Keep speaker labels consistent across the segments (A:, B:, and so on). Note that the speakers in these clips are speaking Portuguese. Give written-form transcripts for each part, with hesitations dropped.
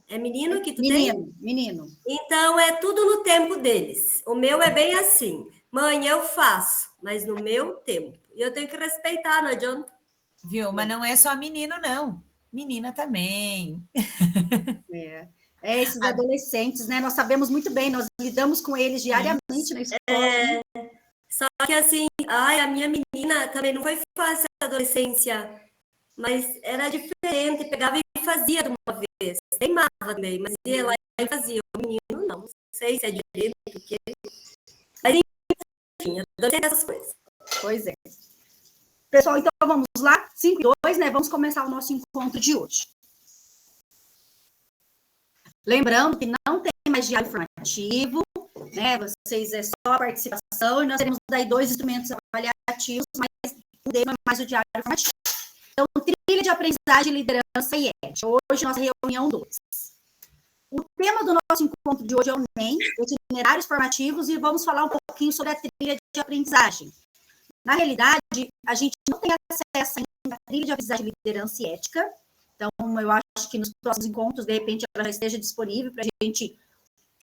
A: É menino que tu
B: Menino,
A: tem?
B: menino.
A: Então, é tudo no tempo deles. O meu é bem assim. Mãe, eu faço, mas no meu tempo. E eu tenho que respeitar, não adianta.
C: Viu? Mas não é só menino, não. Menina também.
B: Esses adolescentes, né? Nós sabemos muito bem, nós lidamos com eles diariamente na escola.
A: Só que assim, a minha menina também não foi fácil a adolescência, mas era diferente, pegava e fazia de uma vez. Teimava também, mas ia lá e fazia. O menino não sei se é direito, porque... Mas enfim, adolescente essas coisas.
B: Pois é. Pessoal, então vamos lá, 5 e 2, né? Vamos começar o nosso encontro de hoje. Lembrando que não tem mais diário informativo, né? Vocês é só a participação, e nós teremos daí 2 instrumentos avaliativos, mas um deles não é mais o diário informativo. Então, trilha de aprendizagem, liderança e ética. Hoje, nossa reunião 2. O tema do nosso encontro de hoje é o NEM, itinerários formativos, e vamos falar um pouquinho sobre a trilha de aprendizagem. Na realidade, a gente não tem acesso ainda à trilha de aprendizagem, liderança e ética. Então, eu acho que nos próximos encontros, de repente, ela já esteja disponível para a gente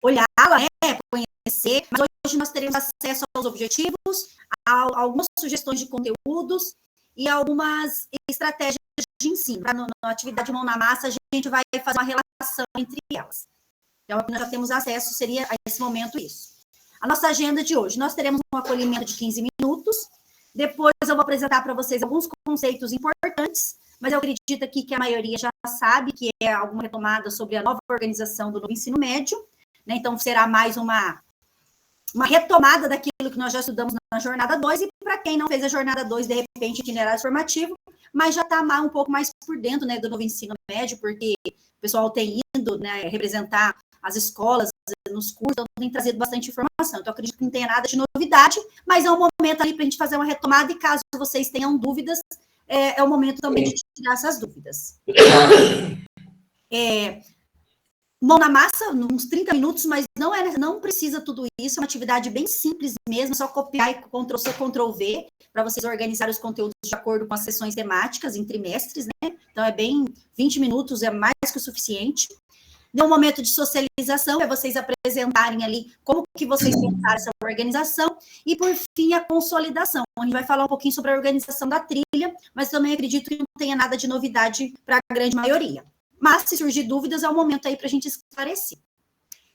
B: olhá-la, né, conhecer. Mas hoje nós teremos acesso aos objetivos, a algumas sugestões de conteúdos e algumas estratégias de ensino. Na atividade mão na massa, a gente vai fazer uma relação entre elas. Então, nós já temos acesso, seria a esse momento isso. A nossa agenda de hoje, nós teremos um acolhimento de 15 minutos, depois eu vou apresentar para vocês alguns conceitos importantes, mas eu acredito aqui que a maioria já sabe, que é alguma retomada sobre a nova organização do novo ensino médio, né? Então, será mais uma retomada daquilo que nós já estudamos na jornada 2, e para quem não fez a jornada 2, de repente, itinerário formativo, mas já está um pouco mais por dentro, né, do novo ensino médio, porque o pessoal tem ido, né, representar as escolas nos cursos, então tem trazido bastante informação. Então, acredito que não tenha nada de novidade, mas é um momento ali para a gente fazer uma retomada, e caso vocês tenham dúvidas, é o momento também de tirar essas dúvidas. Mão na massa, uns 30 minutos, mas não precisa tudo isso, é uma atividade bem simples mesmo, só copiar e Ctrl+C, Ctrl+V, para vocês organizarem os conteúdos de acordo com as sessões temáticas em trimestres, né? Então, 20 minutos é mais que o suficiente. No momento de socialização, é vocês apresentarem ali como que vocês pensaram essa organização, e, por fim, a consolidação. A gente vai falar um pouquinho sobre a organização da trilha, mas também acredito que não tenha nada de novidade para a grande maioria. Mas, se surgir dúvidas, é o momento aí para a gente esclarecer.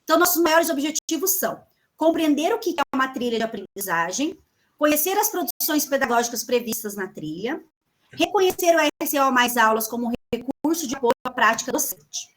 B: Então, nossos maiores objetivos são compreender o que é uma trilha de aprendizagem, conhecer as produções pedagógicas previstas na trilha, reconhecer o RSO mais aulas como recurso de apoio à prática docente.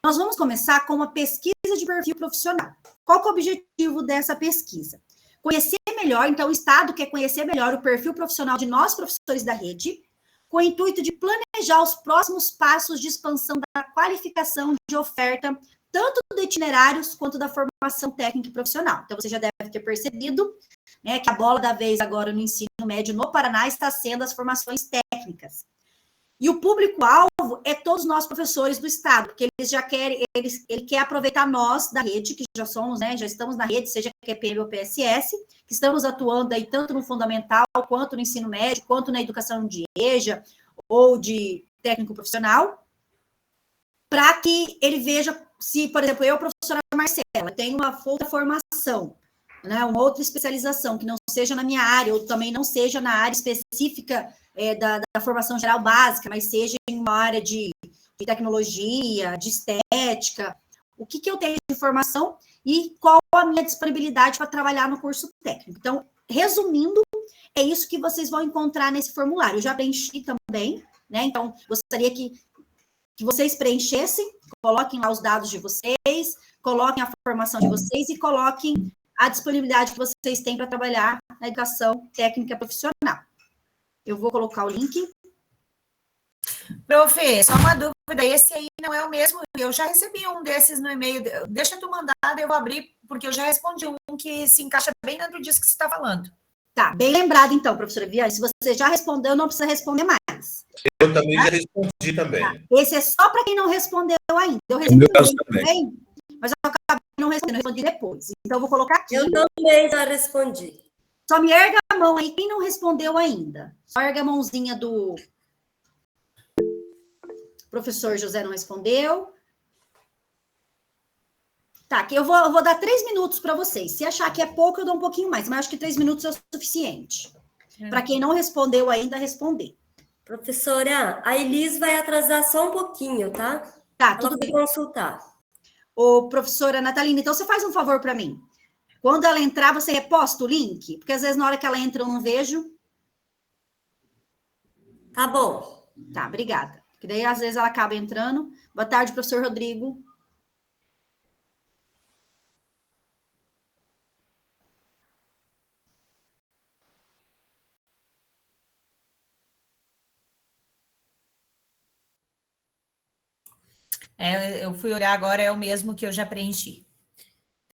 B: Nós vamos começar com uma pesquisa de perfil profissional. Qual que é o objetivo dessa pesquisa? Conhecer melhor, então o Estado quer conhecer melhor o perfil profissional de nós, professores da rede, com o intuito de planejar os próximos passos de expansão da qualificação de oferta, tanto de itinerários quanto da formação técnica e profissional. Então, você já deve ter percebido, né, que a bola da vez agora no ensino médio no Paraná está sendo as formações técnicas. E o público-alvo é todos nós professores do Estado, porque eles já querem, ele quer aproveitar nós da rede, que já somos, né, já estamos na rede, seja QPM ou PSS, que estamos atuando aí tanto no fundamental, quanto no ensino médio, quanto na educação de EJA ou de técnico profissional, para que ele veja se, por exemplo, eu, professora Marcela, tenho uma outra formação, né, uma outra especialização, que não seja na minha área, ou também não seja na área específica da formação geral básica, mas seja em uma área de tecnologia, de estética, o que eu tenho de formação e qual a minha disponibilidade para trabalhar no curso técnico. Então, resumindo, é isso que vocês vão encontrar nesse formulário. Eu já preenchi também, né? Então, gostaria que vocês preenchessem, coloquem lá os dados de vocês, coloquem a formação de vocês e coloquem a disponibilidade que vocês têm para trabalhar na educação técnica profissional. Eu vou colocar o link.
C: Prof, só uma dúvida, esse aí não é o mesmo? Eu já recebi um desses no e-mail, deixa tu mandar, eu vou abrir, porque eu já respondi um que se encaixa bem dentro disso que você está falando.
B: Tá, bem lembrado então, professora Viane, se você já respondeu, não precisa responder mais.
D: Eu também já respondi também.
B: Tá. Esse é só para quem não respondeu ainda. Eu recebi também, mas eu acabei não respondendo, respondi depois. Então, eu vou colocar aqui.
A: Eu também já respondi.
B: Só me erga a mão aí, quem não respondeu ainda. Só erga a mãozinha do professor José, não respondeu. Tá, que eu vou dar 3 minutos para vocês. Se achar que é pouco, eu dou um pouquinho mais, mas acho que 3 minutos é o suficiente. Para quem não respondeu ainda, responder.
A: Professora, a Elis vai atrasar só um pouquinho, tá?
B: Tá,
A: Ela
B: tudo
A: vai
B: bem.
A: consultar.
B: Ô, professora Natalina, então você faz um favor para mim. Quando ela entrar, você reposta o link? Porque às vezes na hora que ela entra eu não vejo.
A: Tá bom.
B: Tá, obrigada. Porque daí às vezes ela acaba entrando. Boa tarde, professor Rodrigo.
C: Eu fui olhar agora, é o mesmo que eu já preenchi.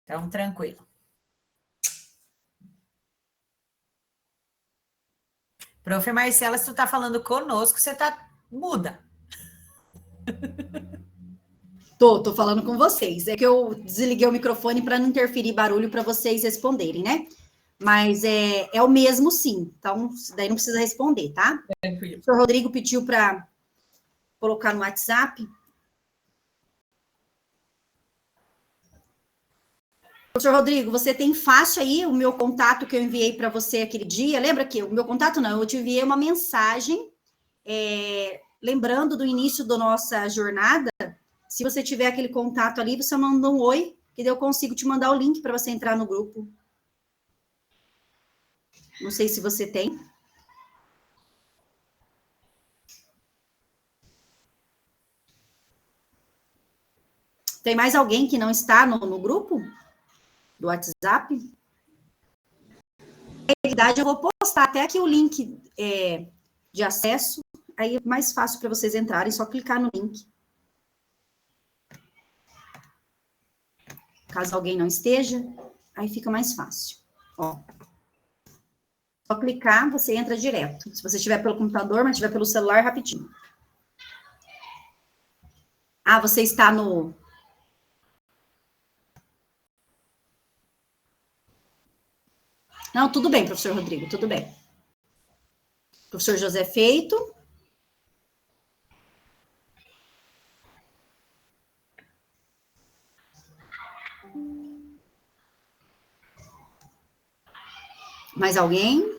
C: Então, tranquilo. Prof. Marcela, se tu tá falando conosco, você tá muda.
B: Tô falando com vocês. É que eu desliguei o microfone para não interferir barulho para vocês responderem, né? Mas é o mesmo sim. Então, daí não precisa responder, tá?
C: Tranquilo.
B: O professor Rodrigo pediu para colocar no WhatsApp. Professor Rodrigo, você tem fácil aí o meu contato que eu enviei para você aquele dia? Lembra que o meu contato não, eu te enviei uma mensagem lembrando do início da nossa jornada. Se você tiver aquele contato ali, você manda um oi, que daí eu consigo te mandar o link para você entrar no grupo. Não sei se você tem. Tem mais alguém que não está no grupo do WhatsApp? Na realidade, eu vou postar até aqui o link de acesso. Aí é mais fácil para vocês entrarem, só clicar no link. Caso alguém não esteja, aí fica mais fácil. Ó. Só clicar, você entra direto. Se você estiver pelo computador, mas estiver pelo celular, rapidinho. Ah, você está no... Não, tudo bem, professor Rodrigo, tudo bem. Professor José Feito. Mais alguém?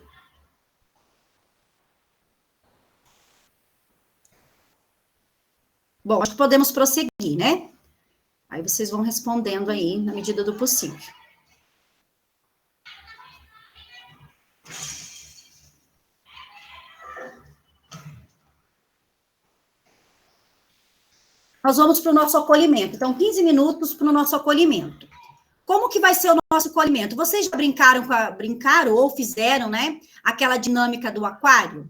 B: Bom, acho que podemos prosseguir, né? Aí vocês vão respondendo aí na medida do possível. Nós vamos para o nosso acolhimento. Então, 15 minutos para o nosso acolhimento. Como que vai ser o nosso acolhimento? Vocês já brincaram ou fizeram, né? Aquela dinâmica do aquário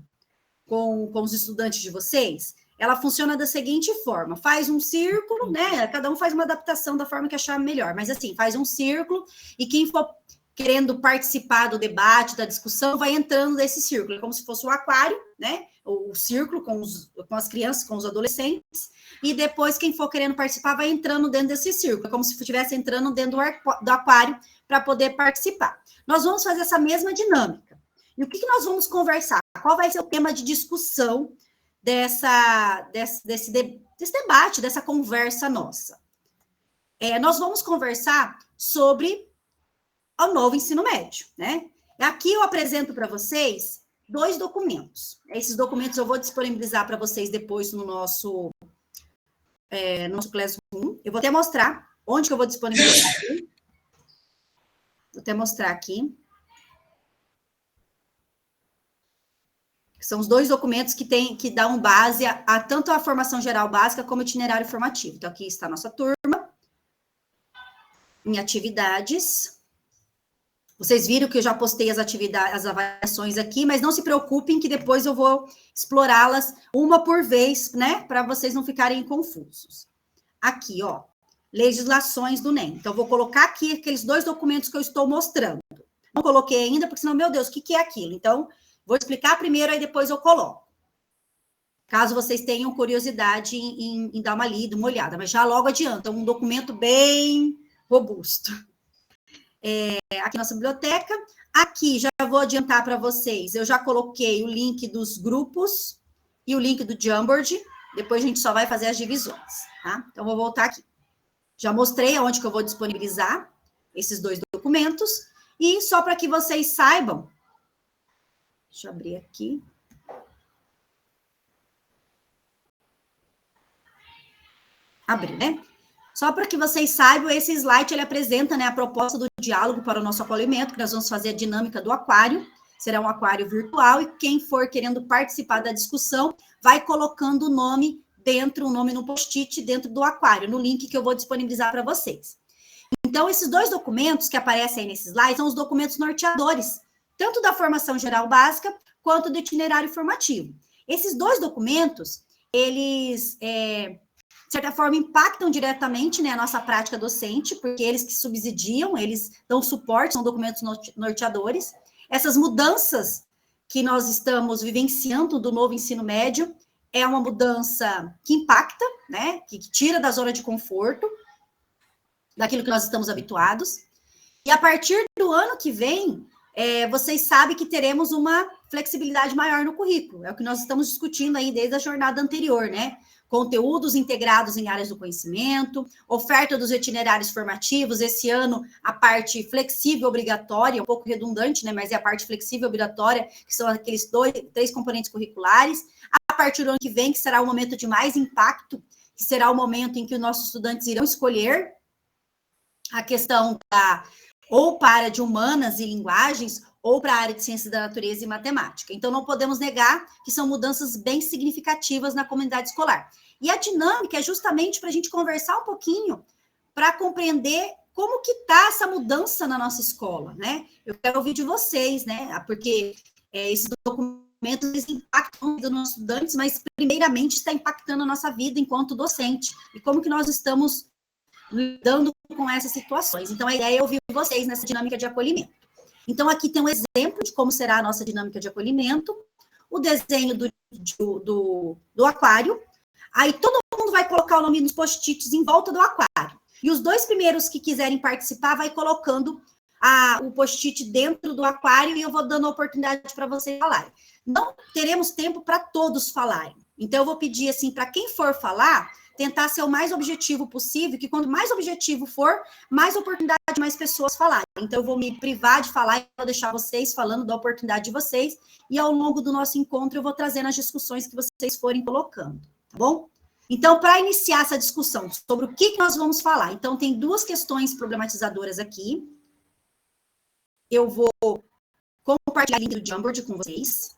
B: com os estudantes de vocês? Ela funciona da seguinte forma: faz um círculo, né? Cada um faz uma adaptação da forma que achar melhor, mas assim, faz um círculo e quem for querendo participar do debate, da discussão, vai entrando nesse círculo, é como se fosse o aquário, né? O círculo com as crianças, com os adolescentes, e depois quem for querendo participar vai entrando dentro desse círculo, é como se estivesse entrando dentro do aquário para poder participar. Nós vamos fazer essa mesma dinâmica. E o que nós vamos conversar? Qual vai ser o tema de discussão desse debate, dessa conversa nossa? Nós vamos conversar sobre o novo ensino médio, né? Aqui eu apresento para vocês 2 documentos. Esses documentos eu vou disponibilizar para vocês depois no nosso Classroom. Eu vou até mostrar onde que eu vou disponibilizar aqui. Vou até mostrar aqui. São os 2 documentos que dão base a tanto a formação geral básica como o itinerário formativo. Então, aqui está a nossa turma. Em atividades. Vocês viram que eu já postei as atividades, as avaliações aqui, mas não se preocupem que depois eu vou explorá-las uma por vez, né? Para vocês não ficarem confusos. Aqui, ó, legislações do NEM. Então, eu vou colocar aqui aqueles 2 documentos que eu estou mostrando. Não coloquei ainda, porque senão, meu Deus, o que é aquilo? Então, vou explicar primeiro, aí depois eu coloco. Caso vocês tenham curiosidade em dar uma lida, uma olhada, mas já logo adianta, um documento bem robusto. Aqui nossa biblioteca. Aqui, já vou adiantar para vocês, eu já coloquei o link dos grupos e o link do Jamboard, depois a gente só vai fazer as divisões, tá? Então, vou voltar aqui. Já mostrei aonde que eu vou disponibilizar esses 2 documentos. E só para que vocês saibam, deixa eu abrir aqui. Abrir, né? Só para que vocês saibam, esse slide ele apresenta, né, a proposta do diálogo para o nosso acolhimento, que nós vamos fazer a dinâmica do aquário. Será um aquário virtual e quem for querendo participar da discussão vai colocando o nome dentro, o nome no post-it dentro do aquário, no link que eu vou disponibilizar para vocês. Então, esses 2 documentos que aparecem aí nesse slide são os documentos norteadores, tanto da formação geral básica quanto do itinerário formativo. Esses 2 documentos, eles, de certa forma, impactam diretamente, né, a nossa prática docente, porque eles que subsidiam, eles dão suporte, são documentos norteadores. Essas mudanças que nós estamos vivenciando do novo ensino médio é uma mudança que impacta, né, que tira da zona de conforto, daquilo que nós estamos habituados. E a partir do ano que vem, vocês sabem que teremos uma flexibilidade maior no currículo. É o que nós estamos discutindo aí desde a jornada anterior, né? Conteúdos integrados em áreas do conhecimento, oferta dos itinerários formativos, esse ano a parte flexível obrigatória, um pouco redundante, né? Mas é a parte flexível obrigatória, que são aqueles 3 componentes curriculares. A partir do ano que vem, que será o momento de mais impacto, que será o momento em que os nossos estudantes irão escolher a questão ou para a área de humanas e linguagens, ou para a área de ciências da natureza e matemática. Então, não podemos negar que são mudanças bem significativas na comunidade escolar. E a dinâmica é justamente para a gente conversar um pouquinho, para compreender como que está essa mudança na nossa escola, né? Eu quero ouvir de vocês, né? Porque esses documentos eles impactam a vida dos nossos estudantes, mas, primeiramente, está impactando a nossa vida enquanto docente. E como que nós estamos lidando com essas situações. Então, a ideia é ouvir vocês nessa dinâmica de acolhimento. Então, aqui tem um exemplo de como será a nossa dinâmica de acolhimento, o desenho do aquário, aí todo mundo vai colocar o nome nos post-its em volta do aquário, e os 2 primeiros que quiserem participar vai colocando o post-it dentro do aquário, e eu vou dando a oportunidade para vocês falarem. Não teremos tempo para todos falarem, então eu vou pedir, assim, para quem for falar, tentar ser o mais objetivo possível, que quanto mais objetivo for, mais oportunidade de mais pessoas falarem. Então, eu vou me privar de falar e vou deixar vocês falando da oportunidade de vocês, e ao longo do nosso encontro eu vou trazendo as discussões que vocês forem colocando, tá bom? Então, para iniciar essa discussão sobre o que nós vamos falar, então, tem 2 questões problematizadoras aqui. Eu vou compartilhar o link do Jamboard com vocês.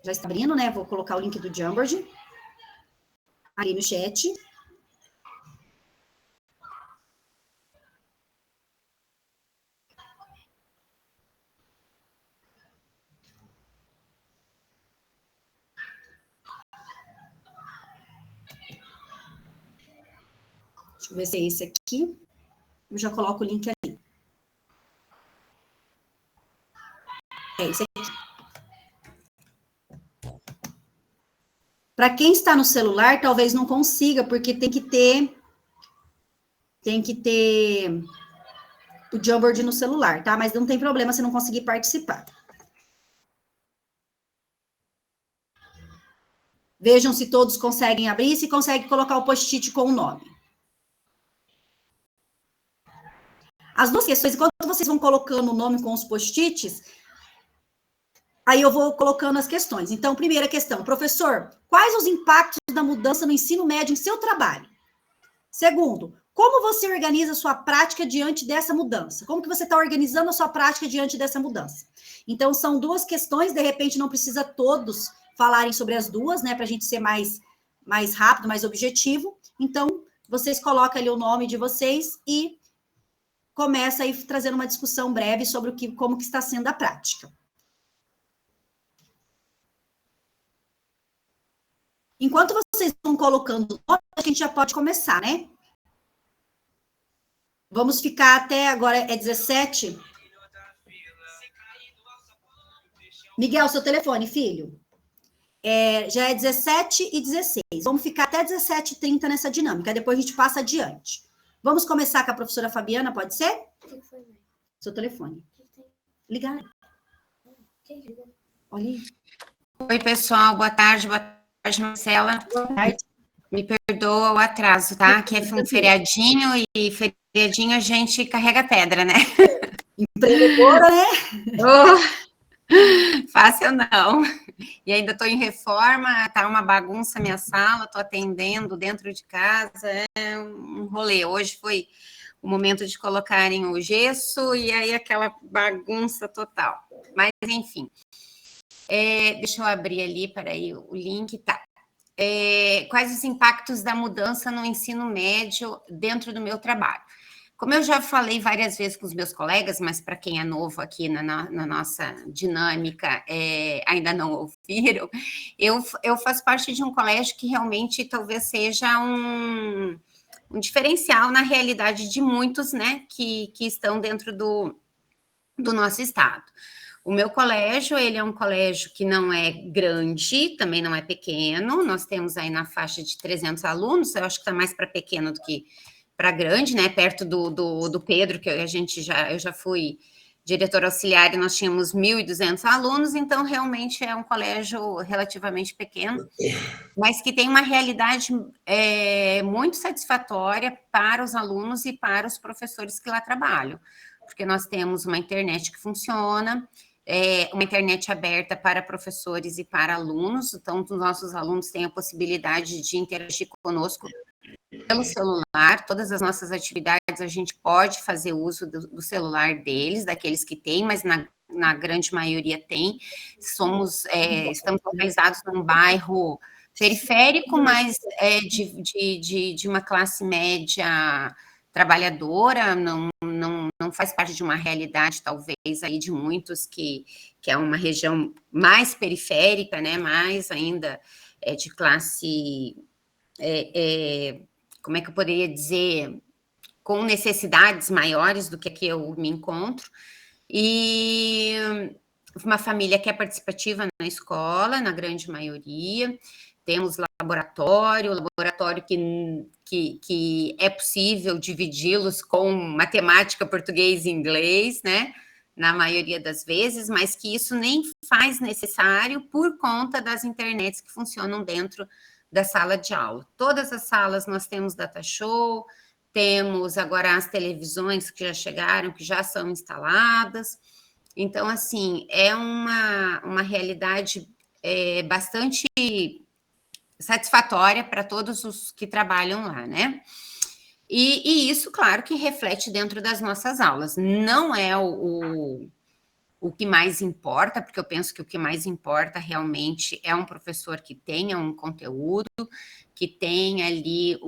B: Já está abrindo, né? Vou colocar o link do Jamboard ali no chat. Deixa eu ver se é esse aqui. Eu já coloco o link ali. É esse aqui. Para quem está no celular, talvez não consiga, porque tem que ter o Jamboard no celular, tá? Mas não tem problema se não conseguir participar. Vejam se todos conseguem abrir, se conseguem colocar o post-it com o nome. As 2 questões, enquanto vocês vão colocando o nome com os post-its, aí eu vou colocando as questões. Então, primeira questão, professor, quais os impactos da mudança no ensino médio em seu trabalho? Segundo, como você organiza a sua prática diante dessa mudança? Como que você está organizando a sua prática diante dessa mudança? Então, são 2 questões, de repente não precisa todos falarem sobre as 2, né, para a gente ser mais rápido, mais objetivo. Então, vocês colocam ali o nome de vocês e começa aí trazendo uma discussão breve sobre como que está sendo a prática. Enquanto vocês vão colocando o nome, a gente já pode começar, né? Vamos ficar até agora, é 17. Miguel, seu telefone, filho. Já é 17h16. Vamos ficar até 17h30 nessa dinâmica, depois a gente passa adiante. Vamos começar com a professora Fabiana, pode ser? Seu telefone. Ligar. Olha aí.
C: Oi, pessoal, boa tarde.
E: tarde, Marcela.
B: Boa tarde.
E: Me perdoa o atraso, tá? Que é um feriadinho e feriadinho a gente carrega pedra, né?
B: Empreendedora, né?
E: Fácil não. E ainda estou em reforma, tá uma bagunça minha sala, estou atendendo dentro de casa, é um rolê. Hoje foi o momento de colocarem o gesso e aí aquela bagunça total. Mas, enfim. Deixa eu abrir ali, peraí, o link, tá. Quais os impactos da mudança no ensino médio dentro do meu trabalho? Como eu já falei várias vezes com os meus colegas, mas para quem é novo aqui na nossa dinâmica, ainda não ouviram, eu faço parte de um colégio que realmente talvez seja um diferencial na realidade de muitos, né, que estão dentro do nosso estado. O meu colégio, ele é um colégio que não é grande, também não é pequeno, nós temos aí na faixa de 300 alunos, eu acho que está mais para pequeno do que para grande, né, perto do Pedro, que eu já fui diretora auxiliar e nós tínhamos 1.200 alunos, então realmente é um colégio relativamente pequeno, mas que tem uma realidade muito satisfatória para os alunos e para os professores que lá trabalham, porque nós temos uma internet que funciona, uma internet aberta para professores e para alunos, então os nossos alunos têm a possibilidade de interagir conosco pelo celular, todas as nossas atividades a gente pode fazer uso do celular deles, daqueles que têm, mas na grande maioria tem. Estamos localizados num bairro periférico, mas de uma classe média trabalhadora, não faz parte de uma realidade, talvez, aí de muitos, que é uma região mais periférica, né, mais ainda de classe, como é que eu poderia dizer, com necessidades maiores do que aqui eu me encontro, e uma família que é participativa na escola, na grande maioria, temos laboratório que é possível dividi-los com matemática, português e inglês, né, na maioria das vezes, mas que isso nem faz necessário por conta das internets que funcionam dentro da sala de aula. Todas as salas nós temos data show, temos agora as televisões que já chegaram, que já são instaladas. Então, assim, é uma realidade bastante satisfatória para todos os que trabalham lá, né? E isso, claro, que reflete dentro das nossas aulas. Não é o que mais importa, porque eu penso que o que mais importa realmente é um professor que tenha um conteúdo, que tenha ali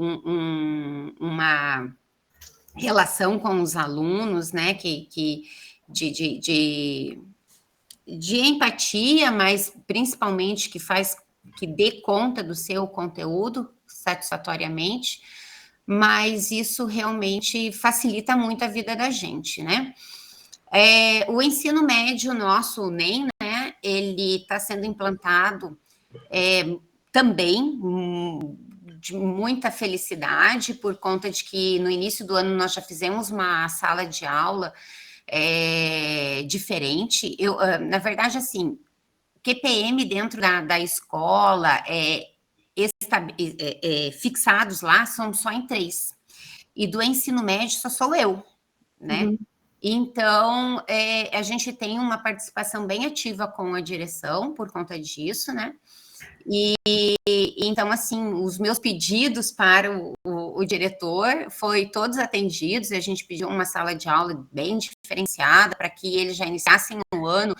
E: uma relação com os alunos, né, de empatia, mas principalmente que dê conta do seu conteúdo satisfatoriamente, mas isso realmente facilita muito a vida da gente, né? O ensino médio nosso, o NEM, né, ele está sendo implantado também de muita felicidade, por conta de que no início do ano nós já fizemos uma sala de aula diferente. Na verdade, assim, QPM dentro da escola, fixados lá, são só em 3. E do ensino médio só sou eu, né? Uhum. Então, a gente tem uma participação bem ativa com a direção por conta disso, né? E então, assim, os meus pedidos para o diretor foi todos atendidos, e a gente pediu uma sala de aula bem diferenciada para que eles já iniciassem o ano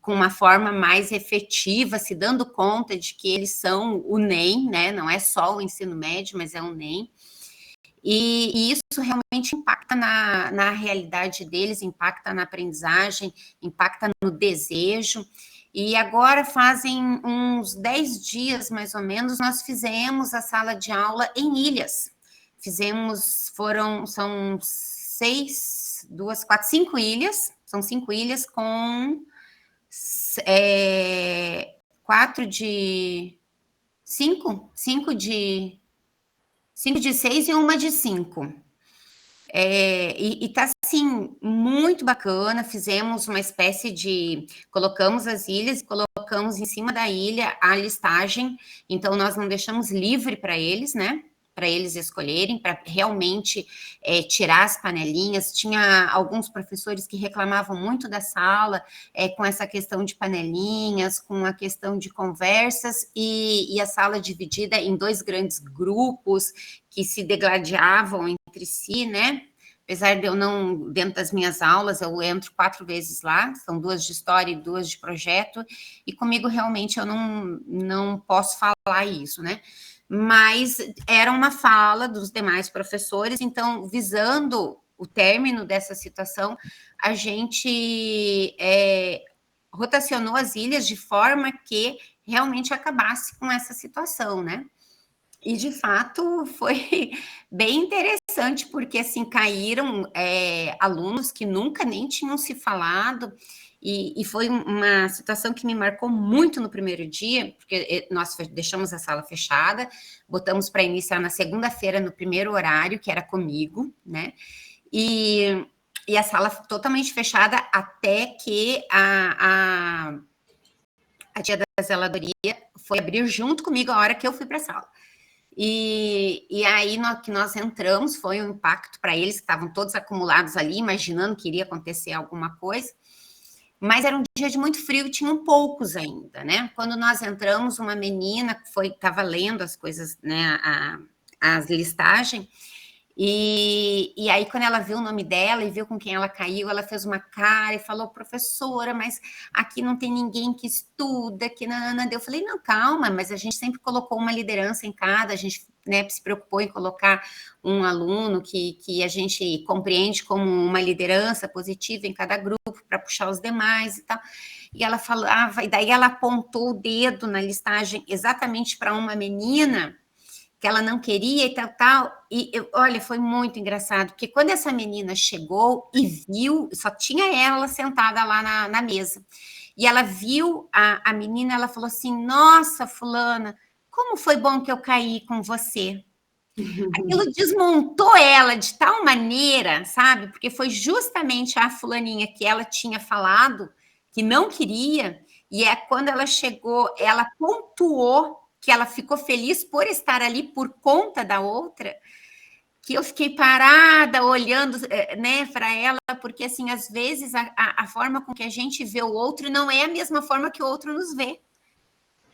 E: com uma forma mais efetiva, se dando conta de que eles são o NEM, né? Não é só o ensino médio, mas é o NEM. E isso realmente impacta na realidade deles, impacta na aprendizagem, impacta no desejo. E agora fazem uns 10 dias, mais ou menos, nós fizemos a sala de aula em Ilhas. São 5 ilhas, são 5 ilhas com 5 de 6 e uma de 5. E tá, assim, muito bacana, fizemos uma espécie de... Colocamos as ilhas, colocamos em cima da ilha a listagem, então nós não deixamos livre para eles, né? Para eles escolherem, para realmente tirar as panelinhas. Tinha alguns professores que reclamavam muito da sala, com essa questão de panelinhas, com a questão de conversas, e a sala dividida em 2 grandes grupos que se degladiavam entre si, né? Apesar de eu não, dentro das minhas aulas, eu entro 4 vezes lá, são 2 de história e 2 de projeto, e comigo realmente eu não posso falar isso, né? Mas era uma fala dos demais professores, então, visando o término dessa situação, a gente rotacionou as ilhas de forma que realmente acabasse com essa situação, né? E, de fato, foi bem interessante, porque, assim, caíram alunos que nunca nem tinham se falado, e foi uma situação que me marcou muito no primeiro dia, porque nós deixamos a sala fechada, botamos para iniciar na segunda-feira, no primeiro horário, que era comigo, né? E a sala totalmente fechada até que a tia da zeladoria foi abrir junto comigo a hora que eu fui para a sala. E aí que nós entramos, foi um impacto para eles, que estavam todos acumulados ali, imaginando que iria acontecer alguma coisa, mas era um dia de muito frio e tinham poucos ainda, né? Quando nós entramos, uma menina estava lendo as coisas, né, as listagens, e aí, quando ela viu o nome dela e viu com quem ela caiu, ela fez uma cara e falou: professora, mas aqui não tem ninguém que estuda, que não. Eu falei: não, calma, mas a gente sempre colocou uma liderança em cada, a gente, né, se preocupou em colocar um aluno que a gente compreende como uma liderança positiva em cada grupo para puxar os demais e tal. E ela falava, e daí ela apontou o dedo na listagem exatamente para uma menina que ela não queria e tal, e olha, foi muito engraçado, porque quando essa menina chegou e viu, só tinha ela sentada lá na mesa, e ela viu a menina, ela falou assim: nossa, fulana, como foi bom que eu caí com você. Aquilo desmontou ela de tal maneira, sabe, porque foi justamente a fulaninha que ela tinha falado que não queria, e quando ela chegou, ela pontuou que ela ficou feliz por estar ali por conta da outra, que eu fiquei parada olhando, né, para ela, porque, assim, às vezes a forma com que a gente vê o outro não é a mesma forma que o outro nos vê,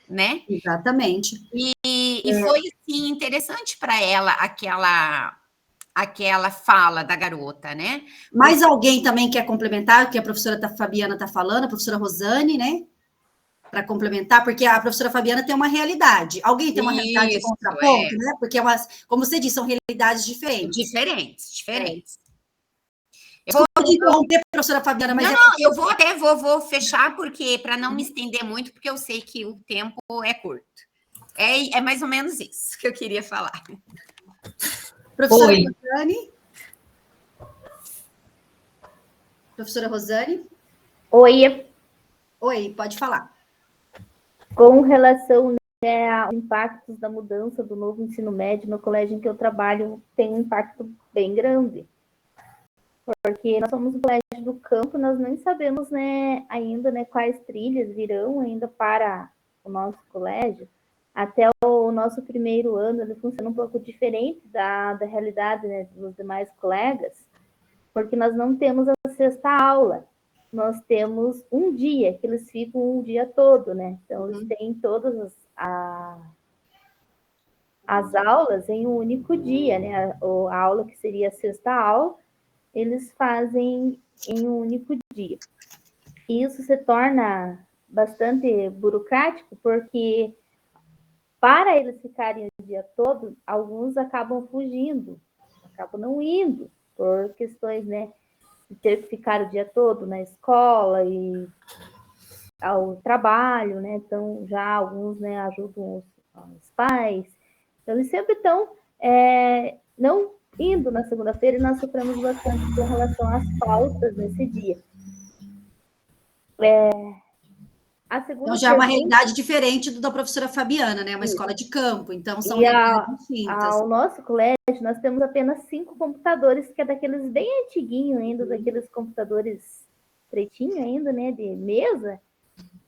E: né?
B: Exatamente.
E: E foi, assim, interessante para ela aquela fala da garota, né?
B: Mais alguém também quer complementar o que a professora Fabiana está falando, a professora Rosane, né? Para complementar, porque a professora Fabiana tem uma realidade. Alguém tem uma realidade de contraponto, né? Porque, como você disse, são realidades diferentes.
E: Diferentes.
B: Desculpa te interromper, professora Fabiana, mas...
E: eu vou fechar, porque para não me estender muito, porque eu sei que o tempo é curto. É mais ou menos isso que eu queria falar.
B: Professora Rosane? Professora Rosane?
F: Oi,
B: pode falar.
F: Com relação, né, aos impactos da mudança do novo ensino médio no colégio em que eu trabalho, tem um impacto bem grande. Porque nós somos um colégio do campo, nós nem sabemos, né, ainda, né, quais trilhas virão ainda para o nosso colégio. Até o nosso primeiro ano, ele funciona um pouco diferente da realidade, né, dos demais colegas, porque nós não temos a sexta aula. Nós temos um dia, que eles ficam um dia todo, né? Então, eles têm todas as aulas em um único dia, né? A aula que seria a sexta aula, eles fazem em um único dia. E isso se torna bastante burocrático, porque para eles ficarem o dia todo, alguns acabam fugindo, acabam não indo, por questões, né, de ter que ficar o dia todo na escola e ao trabalho, né? Então, já alguns, né, ajudam os pais. Então, eles sempre estão não indo na segunda-feira, e nós sofremos bastante com relação às faltas nesse dia. A segunda
B: Então, já é uma
F: pergunta,
B: realidade diferente da professora Fabiana, né? Uma escola de campo, então são
F: e
B: realidades distintas.
F: ao nosso colégio, nós temos apenas 5 computadores, que é daqueles bem antiguinhos ainda, daqueles computadores pretinho ainda, né, de mesa.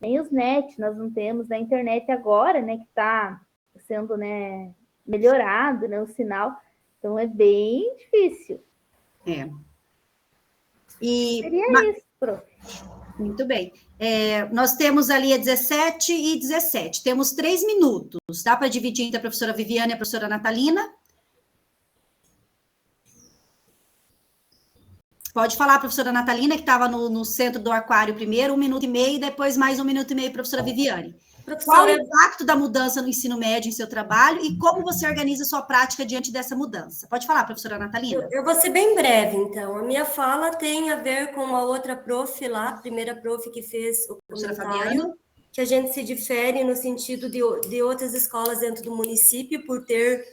F: Nem os net nós não temos, da internet agora, né, que está sendo, né, melhorado, né, o sinal. Então, é bem difícil.
B: É. E,
F: Seria isso, prof.
B: muito bem. Nós temos ali a 17 e 17. Temos 3 minutos. Dá para dividir entre a professora Viviane e a professora Natalina? Pode falar, professora Natalina, que estava no centro do aquário primeiro, 1 minuto e meio, e depois mais 1 minuto e meio, professora Viviane. Qual o impacto da mudança no ensino médio em seu trabalho e como você organiza sua prática diante dessa mudança? Pode falar, professora Natalina.
A: Eu vou ser bem breve, então. A minha fala tem a ver com a outra prof lá, a primeira prof que fez o comentário, que a gente se difere no sentido de outras escolas dentro do município por ter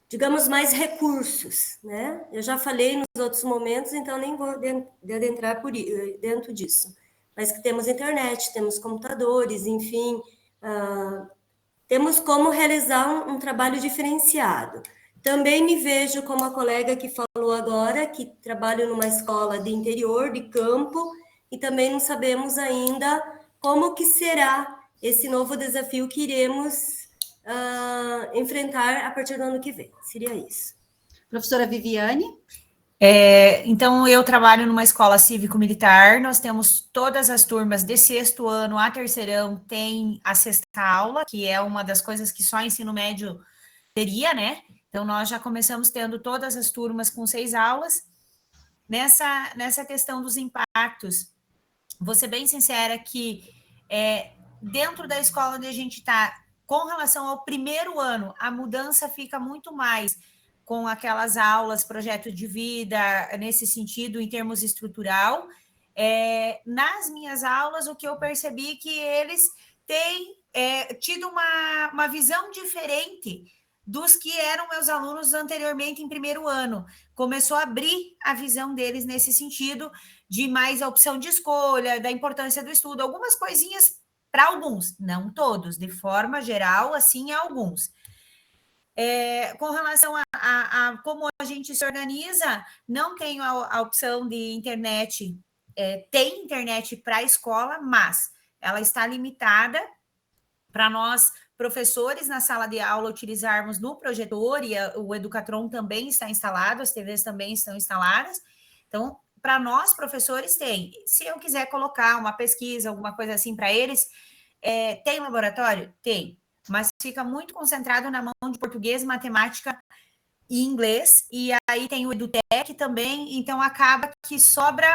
A: digamos, mais recursos, né? Eu já falei nos outros momentos, então nem vou adentrar dentro disso. Mas que temos internet, temos computadores, enfim, temos como realizar um trabalho diferenciado. Também me vejo como a colega que falou agora, que trabalho numa escola de interior, de campo, e também não sabemos ainda como que será esse novo desafio que iremos enfrentar a partir do ano que vem. Seria isso.
B: Professora Viviane.
C: Então, eu trabalho numa escola cívico-militar, nós temos todas as turmas de 6º ano a terceirão, tem a 6ª aula, que é uma das coisas que só ensino médio teria, né? Então, nós já começamos tendo todas as turmas com 6 aulas. Nessa questão dos impactos, vou ser bem sincera que dentro da escola onde a gente está, com relação ao primeiro ano, a mudança fica muito mais com aquelas aulas, projeto de vida, nesse sentido, em termos estrutural. Nas minhas aulas, o que eu percebi que eles têm tido uma visão diferente dos que eram meus alunos anteriormente em primeiro ano. Começou a abrir a visão deles nesse sentido, de mais a opção de escolha, da importância do estudo, algumas coisinhas para alguns, não todos, de forma geral, assim, alguns. Com relação a como a gente se organiza, não tenho a opção de internet, tem internet para a escola, mas ela está limitada para nós, professores, na sala de aula, utilizarmos no projetor, e o Educatron também está instalado, as TVs também estão instaladas. Então, para nós, professores, tem. Se eu quiser colocar uma pesquisa, alguma coisa assim para eles, tem laboratório? Tem. Mas fica muito concentrado na mão de português, matemática e inglês, e aí tem o EduTech também, então acaba que sobra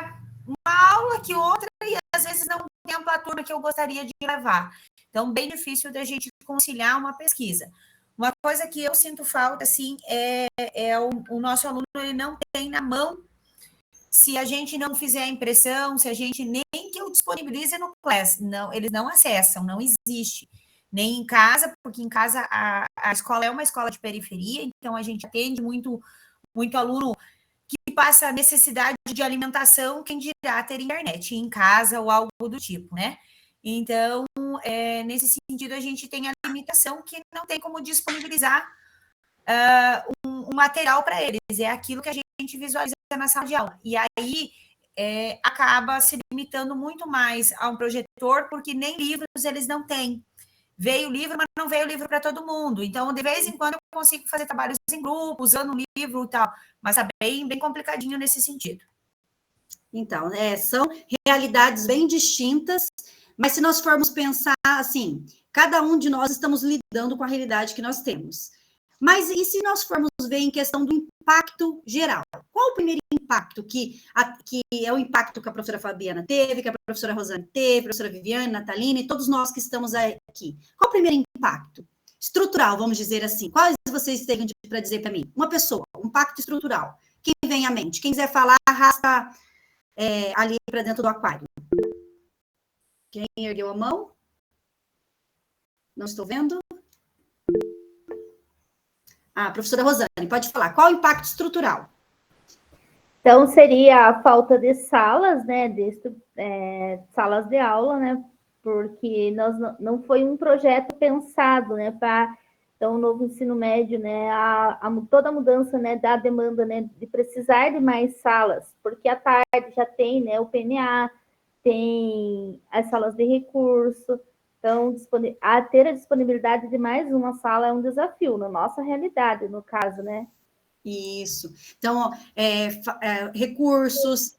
C: uma aula que outra, e às vezes não tempo a turma que eu gostaria de levar. Então, bem difícil da gente conciliar uma pesquisa. Uma coisa que eu sinto falta, assim, o nosso aluno, ele não tem na mão, se a gente não fizer a impressão, se a gente nem que eu disponibilize no Class, não, eles não acessam, não existe. Nem em casa, porque em casa a escola é uma escola de periferia, então a gente atende muito aluno que passa necessidade de alimentação, quem dirá ter internet em casa ou algo do tipo, né? Então, nesse sentido, a gente tem a limitação que não tem como disponibilizar um material para eles. É aquilo que a gente visualiza na sala de aula. E aí, acaba se limitando muito mais a um projetor, porque nem livros eles não têm. Veio o livro, mas não veio o livro para todo mundo. Então, de vez em quando, eu consigo fazer trabalhos em grupo, usando o livro e tal. Mas é bem complicadinho nesse sentido.
B: Então, são realidades bem distintas, mas se nós formos pensar assim, cada um de nós estamos lidando com a realidade que nós temos. Mas e se nós formos ver em questão do impacto geral? Qual o primeiro impacto que é o impacto que a professora Fabiana teve, que a professora Rosane teve, a professora Viviane, Natalina e todos nós que estamos aqui? Qual o primeiro impacto? Estrutural, vamos dizer assim. Quais vocês têm para dizer para mim? Uma pessoa, um impacto estrutural. Quem vem à mente? Quem quiser falar, arrasta ali para dentro do aquário. Quem ergueu a mão? Não estou vendo. Professora Rosane, pode falar. Qual o impacto estrutural?
F: Então, seria a falta de salas, né, salas de aula, né, porque não foi um projeto pensado, né, para então, o novo ensino médio, né, toda a mudança, né, da demanda, né, de precisar de mais salas, porque à tarde já tem, né, o PNA, tem as salas de recurso, então, ter a disponibilidade de mais uma sala é um desafio, na nossa realidade, no caso, né.
B: Isso. Então, recursos,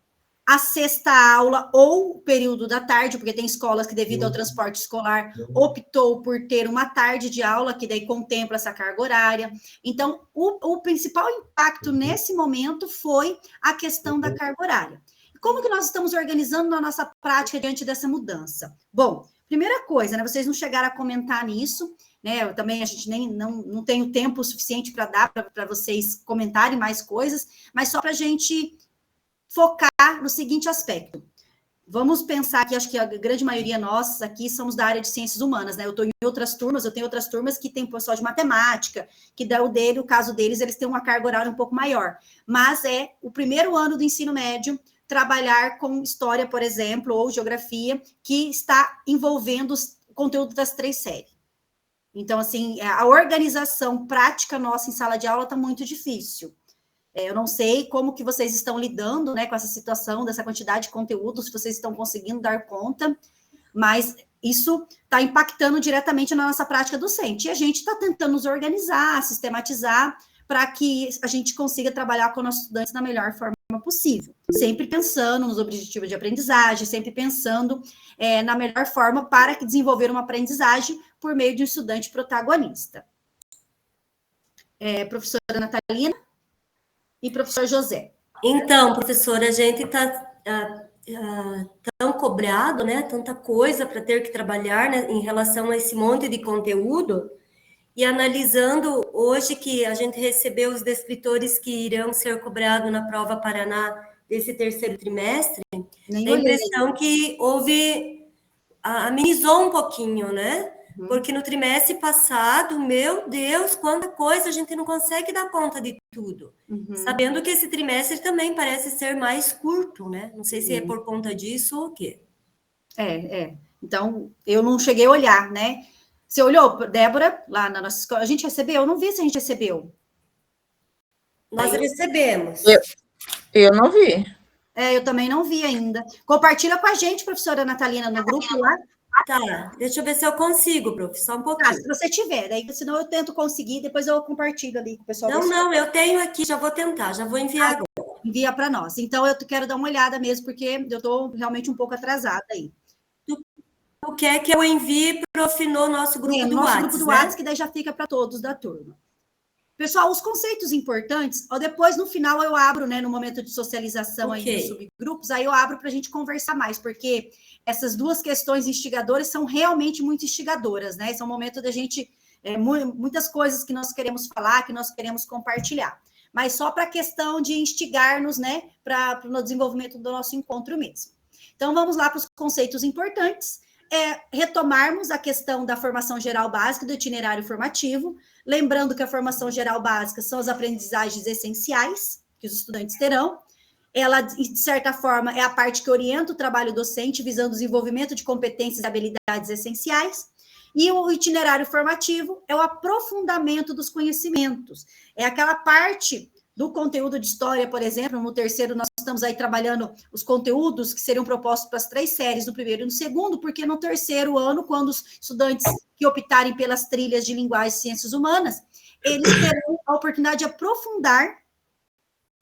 B: a sexta aula ou o período da tarde, porque tem escolas que, devido ao transporte escolar, optou por ter uma tarde de aula, que daí contempla essa carga horária. Então, o principal impacto nesse momento foi a questão da carga horária. Como que nós estamos organizando na nossa prática diante dessa mudança? Bom, primeira coisa, né, vocês não chegaram a comentar nisso, né? Eu também, a gente não tenho tempo suficiente para dar para vocês comentarem mais coisas, mas só para a gente focar no seguinte aspecto. Vamos pensar que acho que a grande maioria nós aqui somos da área de ciências humanas, né? Eu estou em outras turmas, eu tenho outras turmas que tem pessoal de matemática, que dá o caso deles, eles têm uma carga horária um pouco maior. Mas é o primeiro ano do ensino médio trabalhar com história, por exemplo, ou geografia, que está envolvendo o conteúdo das 3 séries. Então, assim, a organização prática nossa em sala de aula está muito difícil. Eu não sei como que vocês estão lidando, né, com essa situação, dessa quantidade de conteúdo, se vocês estão conseguindo dar conta, mas isso está impactando diretamente na nossa prática docente. E a gente está tentando nos organizar, sistematizar, para que a gente consiga trabalhar com nossos estudantes da melhor forma possível. Sempre pensando nos objetivos de aprendizagem, sempre pensando na melhor forma para desenvolver uma aprendizagem por meio de um estudante protagonista. Professora Natalina e professor José.
A: Então, professora, a gente está tão cobrado, né? Tanta coisa para ter que trabalhar, né, em relação a esse monte de conteúdo. E analisando hoje que a gente recebeu os descritores que irão ser cobrados na prova Paraná desse terceiro trimestre, tem a impressão que amenizou um pouquinho, né? Porque no trimestre passado, meu Deus, quanta coisa, a gente não consegue dar conta de tudo. Sabendo que esse trimestre também parece ser mais curto, né? Não sei se é por conta disso ou o quê.
B: Então, eu não cheguei a olhar, né? Você olhou, Débora, lá na nossa escola? A gente recebeu? Eu não vi se a gente recebeu.
A: Nós recebemos.
G: Eu não vi.
B: Eu também não vi ainda. Compartilha com a gente, professora Natalina, no grupo lá.
A: Tá, deixa eu ver se eu consigo, prof, só um pouquinho.
B: Se você tiver, daí senão eu tento conseguir, depois eu compartilho ali com o pessoal.
A: Não, eu tenho aqui, já vou tentar, já vou enviar agora.
B: Envia para nós. Então, eu quero dar uma olhada mesmo, porque eu estou realmente um pouco atrasada aí.
A: Tu quer que eu envie, prof, no nosso grupo do WhatsApp,
B: grupo do WhatsApp, que daí já fica para todos da turma. Pessoal, os conceitos importantes, depois no final eu abro, né, no momento de socialização aí dos subgrupos, aí eu abro para a gente conversar mais, porque essas duas questões instigadoras são realmente muito instigadoras, né? Esse é um momento da gente, muitas coisas que nós queremos falar, que nós queremos compartilhar, mas só para a questão de instigar-nos, né, no desenvolvimento do nosso encontro mesmo. Então, vamos lá para os conceitos importantes. Retomarmos a questão da formação geral básica, do itinerário formativo, lembrando que a formação geral básica são as aprendizagens essenciais que os estudantes terão. Ela, de certa forma, é a parte que orienta o trabalho docente, visando o desenvolvimento de competências e habilidades essenciais. E o itinerário formativo é o aprofundamento dos conhecimentos. É aquela parte do conteúdo de história, por exemplo, no terceiro nós estamos aí trabalhando os conteúdos que seriam propostos para as 3 séries, no primeiro e no segundo, porque no terceiro ano, quando os estudantes que optarem pelas trilhas de linguagem e ciências humanas, eles terão a oportunidade de aprofundar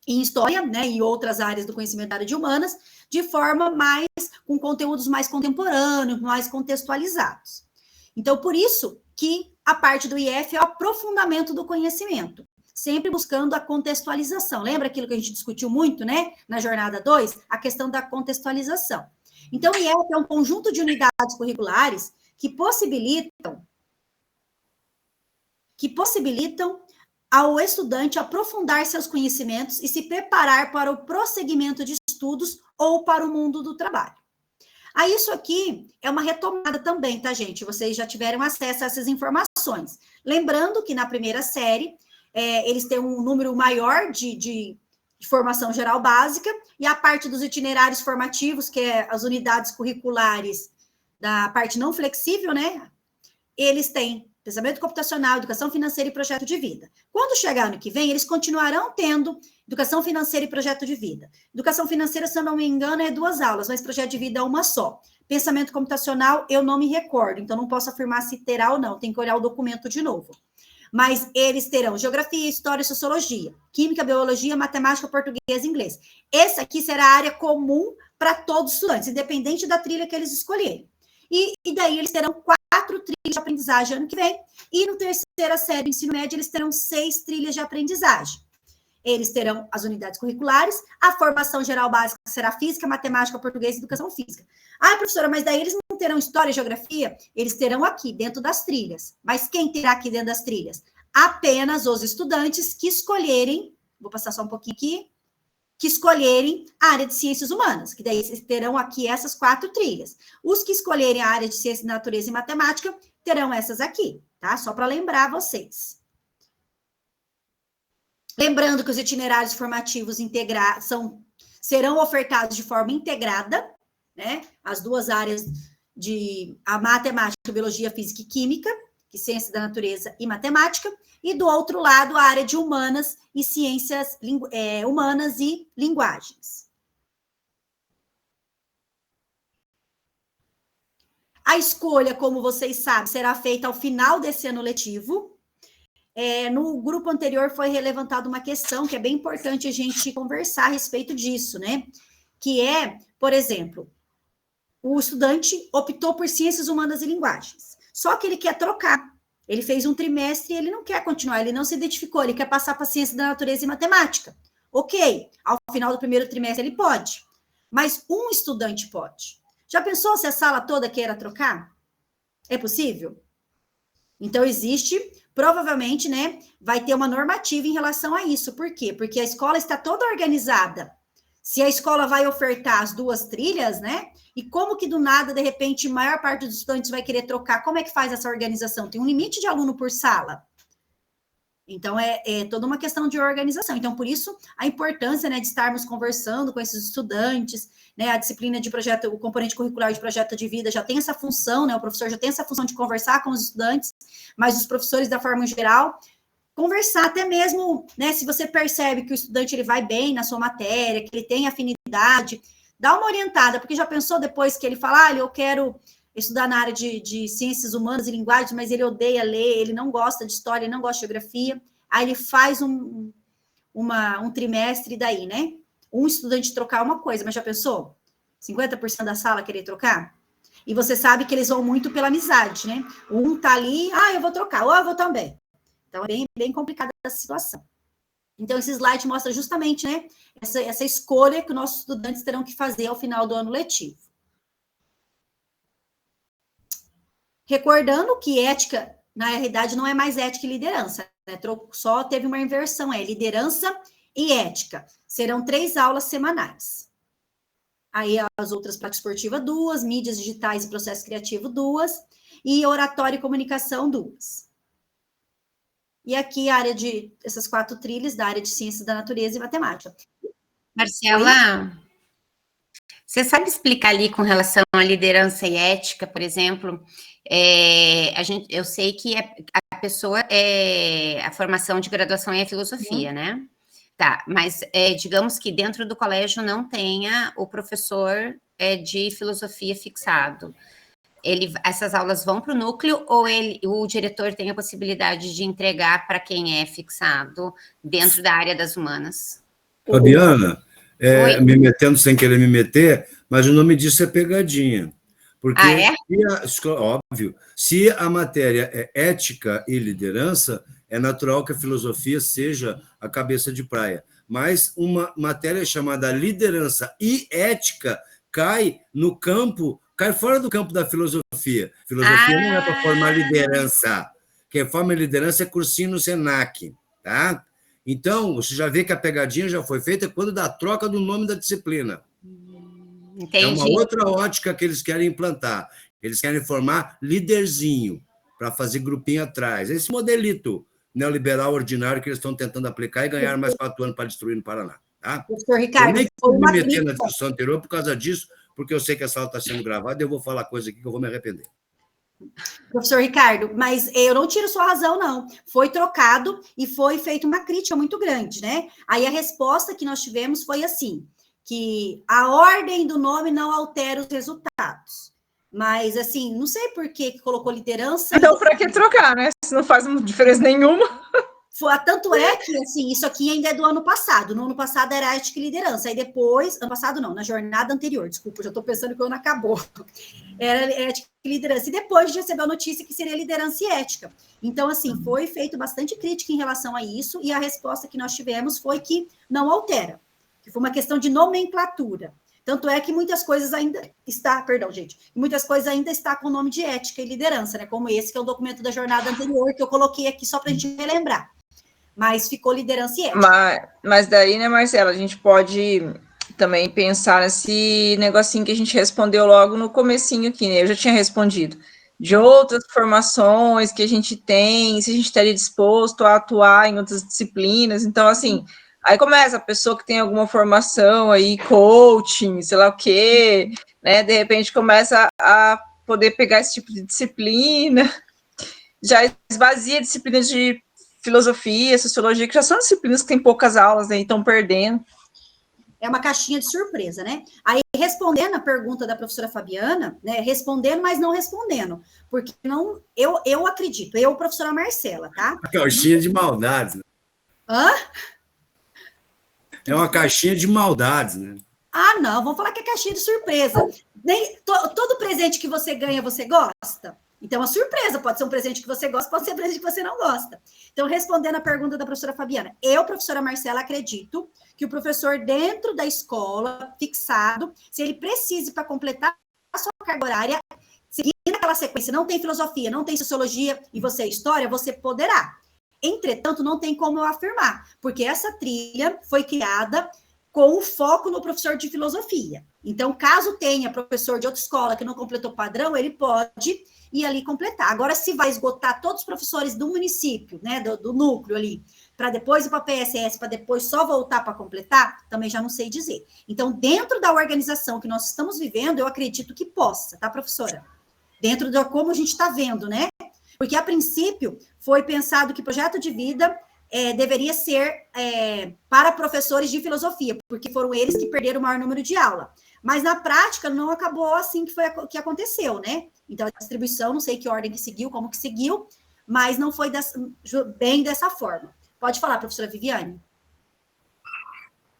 B: em história, né, e outras áreas do conhecimento da área de humanas, de forma mais, com conteúdos mais contemporâneos, mais contextualizados. Então, por isso que a parte do IF é o aprofundamento do conhecimento, sempre buscando a contextualização. Lembra aquilo que a gente discutiu muito, né, na jornada 2? A questão da contextualização. Então, o IF é um conjunto de unidades curriculares que possibilitam ao estudante aprofundar seus conhecimentos e se preparar para o prosseguimento de estudos ou para o mundo do trabalho. Aí, isso aqui é uma retomada também, tá, gente? Vocês já tiveram acesso a essas informações. Lembrando que na primeira série, eles têm um número maior de de formação geral básica, e a parte dos itinerários formativos, que é as unidades curriculares da parte não flexível, né? Eles têm pensamento computacional, educação financeira e projeto de vida. Quando chegar ano que vem, eles continuarão tendo educação financeira e projeto de vida. Educação financeira, se eu não me engano, é 2 aulas, mas projeto de vida é uma só. Pensamento computacional, eu não me recordo, então não posso afirmar se terá ou não, tem que olhar o documento de novo. Mas eles terão geografia, história, sociologia, química, biologia, matemática, português e inglês. Essa aqui será a área comum para todos os estudantes, independente da trilha que eles escolherem. E daí eles terão 4 trilhas de aprendizagem ano que vem, e no terceira série do ensino médio eles terão 6 trilhas de aprendizagem. Eles terão as unidades curriculares, a formação geral básica será física, matemática, português e educação física. Ah, professora, mas daí eles não terão história e geografia? Eles terão aqui, dentro das trilhas. Mas quem terá aqui dentro das trilhas? Apenas os estudantes que escolherem, vou passar só um pouquinho aqui, que escolherem a área de ciências humanas, que daí eles terão aqui essas 4 trilhas. Os que escolherem a área de ciência, natureza e matemática terão essas aqui, tá? Só para lembrar vocês. Lembrando que os itinerários formativos serão ofertados de forma integrada, né? As 2 áreas de a matemática, biologia, física e química, que ciência da natureza e matemática, e do outro lado a área de humanas e ciências humanas e linguagens. A escolha, como vocês sabem, será feita ao final desse ano letivo. No grupo anterior foi levantada uma questão que é bem importante a gente conversar a respeito disso, né? Que é, por exemplo, o estudante optou por ciências humanas e linguagens, só que ele quer trocar. Ele fez um trimestre e ele não quer continuar, ele não se identificou, ele quer passar para ciência da natureza e matemática. Ok, ao final do primeiro trimestre ele pode, mas um estudante pode. Já pensou se a sala toda queira trocar? É possível? Então, provavelmente, né, vai ter uma normativa em relação a isso. Por quê? Porque a escola está toda organizada. Se a escola vai ofertar as 2 trilhas, né, e como que do nada, de repente, a maior parte dos estudantes vai querer trocar, como é que faz essa organização? Tem um limite de aluno por sala. Então, é toda uma questão de organização. Então, por isso, a importância, né, de estarmos conversando com esses estudantes, né, a disciplina de projeto, o componente curricular de projeto de vida já tem essa função, né, o professor já tem essa função de conversar com os estudantes, mas os professores, da forma geral, conversar até mesmo, né, se você percebe que o estudante ele vai bem na sua matéria, que ele tem afinidade, dá uma orientada, porque já pensou depois que ele fala, eu quero estudar na área de ciências humanas e linguagens, mas ele odeia ler, ele não gosta de história, ele não gosta de geografia, aí ele faz um trimestre daí, né? Um estudante trocar uma coisa, mas já pensou? 50% da sala querer trocar? E você sabe que eles vão muito pela amizade, né? Um tá ali, eu vou trocar, ou eu vou também. Então, é bem, bem complicada essa situação. Então, esse slide mostra justamente, né, essa escolha que os nossos estudantes terão que fazer ao final do ano letivo. Recordando que ética, na realidade, não é mais ética e liderança, né? Só teve uma inversão, liderança e ética. Serão 3 aulas semanais. Aí as outras, prática esportiva, 2, mídias digitais e processo criativo, 2, e oratória e comunicação, 2. E aqui a área essas 4 trilhas, da área de ciências da natureza e matemática.
E: Marcela, você sabe explicar ali com relação à liderança e ética, por exemplo? Eu sei que a pessoa a formação de graduação é filosofia, né? Tá, mas digamos que dentro do colégio não tenha o professor de filosofia fixado. Essas aulas vão para o núcleo ou o diretor tem a possibilidade de entregar para quem é fixado dentro da área das humanas?
H: Fabiana, me metendo sem querer me meter, mas o nome disso é pegadinha. Porque, óbvio, se a matéria é ética e liderança, é natural que a filosofia seja a cabeça de praia. Mas uma matéria chamada liderança e ética cai fora do campo da filosofia. Filosofia não é para formar liderança. Quem forma liderança é cursinho no Senac, tá? Então, você já vê que a pegadinha já foi feita quando da troca do nome da disciplina.
E: Entendi.
H: É uma outra ótica que eles querem implantar. Eles querem formar líderzinho para fazer grupinho atrás. Esse modelito neoliberal ordinário que eles estão tentando aplicar e ganhar mais 4 anos para destruir no Paraná. Tá?
B: Professor Ricardo,
H: eu nem
B: foi
H: me
B: uma
H: meter
B: crítica.
H: na discussão anterior por causa disso, porque eu sei que essa aula está sendo gravada e eu vou falar coisa aqui que eu vou me arrepender.
B: Professor Ricardo, mas eu não tiro sua razão, não. Foi trocado e foi feita uma crítica muito grande, né? Aí a resposta que nós tivemos foi assim, que a ordem do nome não altera os resultados. Mas, assim, não sei por que colocou liderança...
G: Então, para que trocar, né? Se não faz diferença nenhuma.
B: Tanto é que, assim, isso aqui ainda é do ano passado. No ano passado era ética e liderança. Aí depois, ano passado não, na jornada anterior, desculpa, já estou pensando que o ano acabou. Era ética e liderança. E depois de receber a notícia que seria liderança e ética. Então, assim, foi feito bastante crítica em relação a isso, e a resposta que nós tivemos foi que não altera, que foi uma questão de nomenclatura. Tanto é que muitas coisas ainda muitas coisas ainda está com o nome de ética e liderança, né? Como esse, que é o documento da jornada anterior, que eu coloquei aqui só para a gente relembrar. Mas ficou liderança e ética.
G: Mas daí, né, Marcela, a gente pode também pensar nesse negocinho que a gente respondeu logo no comecinho aqui, né? Eu já tinha respondido. De outras formações que a gente tem, se a gente estaria disposto a atuar em outras disciplinas. Então, assim, aí começa a pessoa que tem alguma formação aí, coaching, sei lá o quê, né? De repente começa a poder pegar esse tipo de disciplina, já esvazia disciplinas de filosofia, sociologia, que já são disciplinas que têm poucas aulas, né, e estão perdendo.
B: É uma caixinha de surpresa, né? Aí, respondendo a pergunta da professora Fabiana, né, respondendo, mas não respondendo, porque não, eu acredito, professora Marcela, tá?
H: A caixinha de maldades. Né?
B: Hã?
H: É uma caixinha de maldades, né?
B: Ah, não, vamos falar que é caixinha de surpresa. Todo presente que você ganha, você gosta? Então, é uma surpresa, pode ser um presente que você gosta, pode ser um presente que você não gosta. Então, respondendo a pergunta da professora Fabiana, professora Marcela, acredito que o professor dentro da escola, fixado, se ele precise para completar a sua carga horária, seguindo aquela sequência, não tem filosofia, não tem sociologia e você é história, você poderá. Entretanto, não tem como eu afirmar, porque essa trilha foi criada com o foco no professor de filosofia. Então, caso tenha professor de outra escola que não completou o padrão, ele pode ir ali completar. Agora, se vai esgotar todos os professores do município, né, do núcleo ali, para depois ir para a PSS, para depois só voltar para completar, também já não sei dizer. Então, dentro da organização que nós estamos vivendo, eu acredito que possa, tá, professora? Dentro de como a gente está vendo, né? Porque, a princípio, foi pensado que projeto de vida deveria ser para professores de filosofia, porque foram eles que perderam o maior número de aula. Mas, na prática, não acabou assim que aconteceu, né? Então, a distribuição, não sei que ordem que seguiu, como que seguiu, mas não foi bem dessa forma. Pode falar, professora Viviane.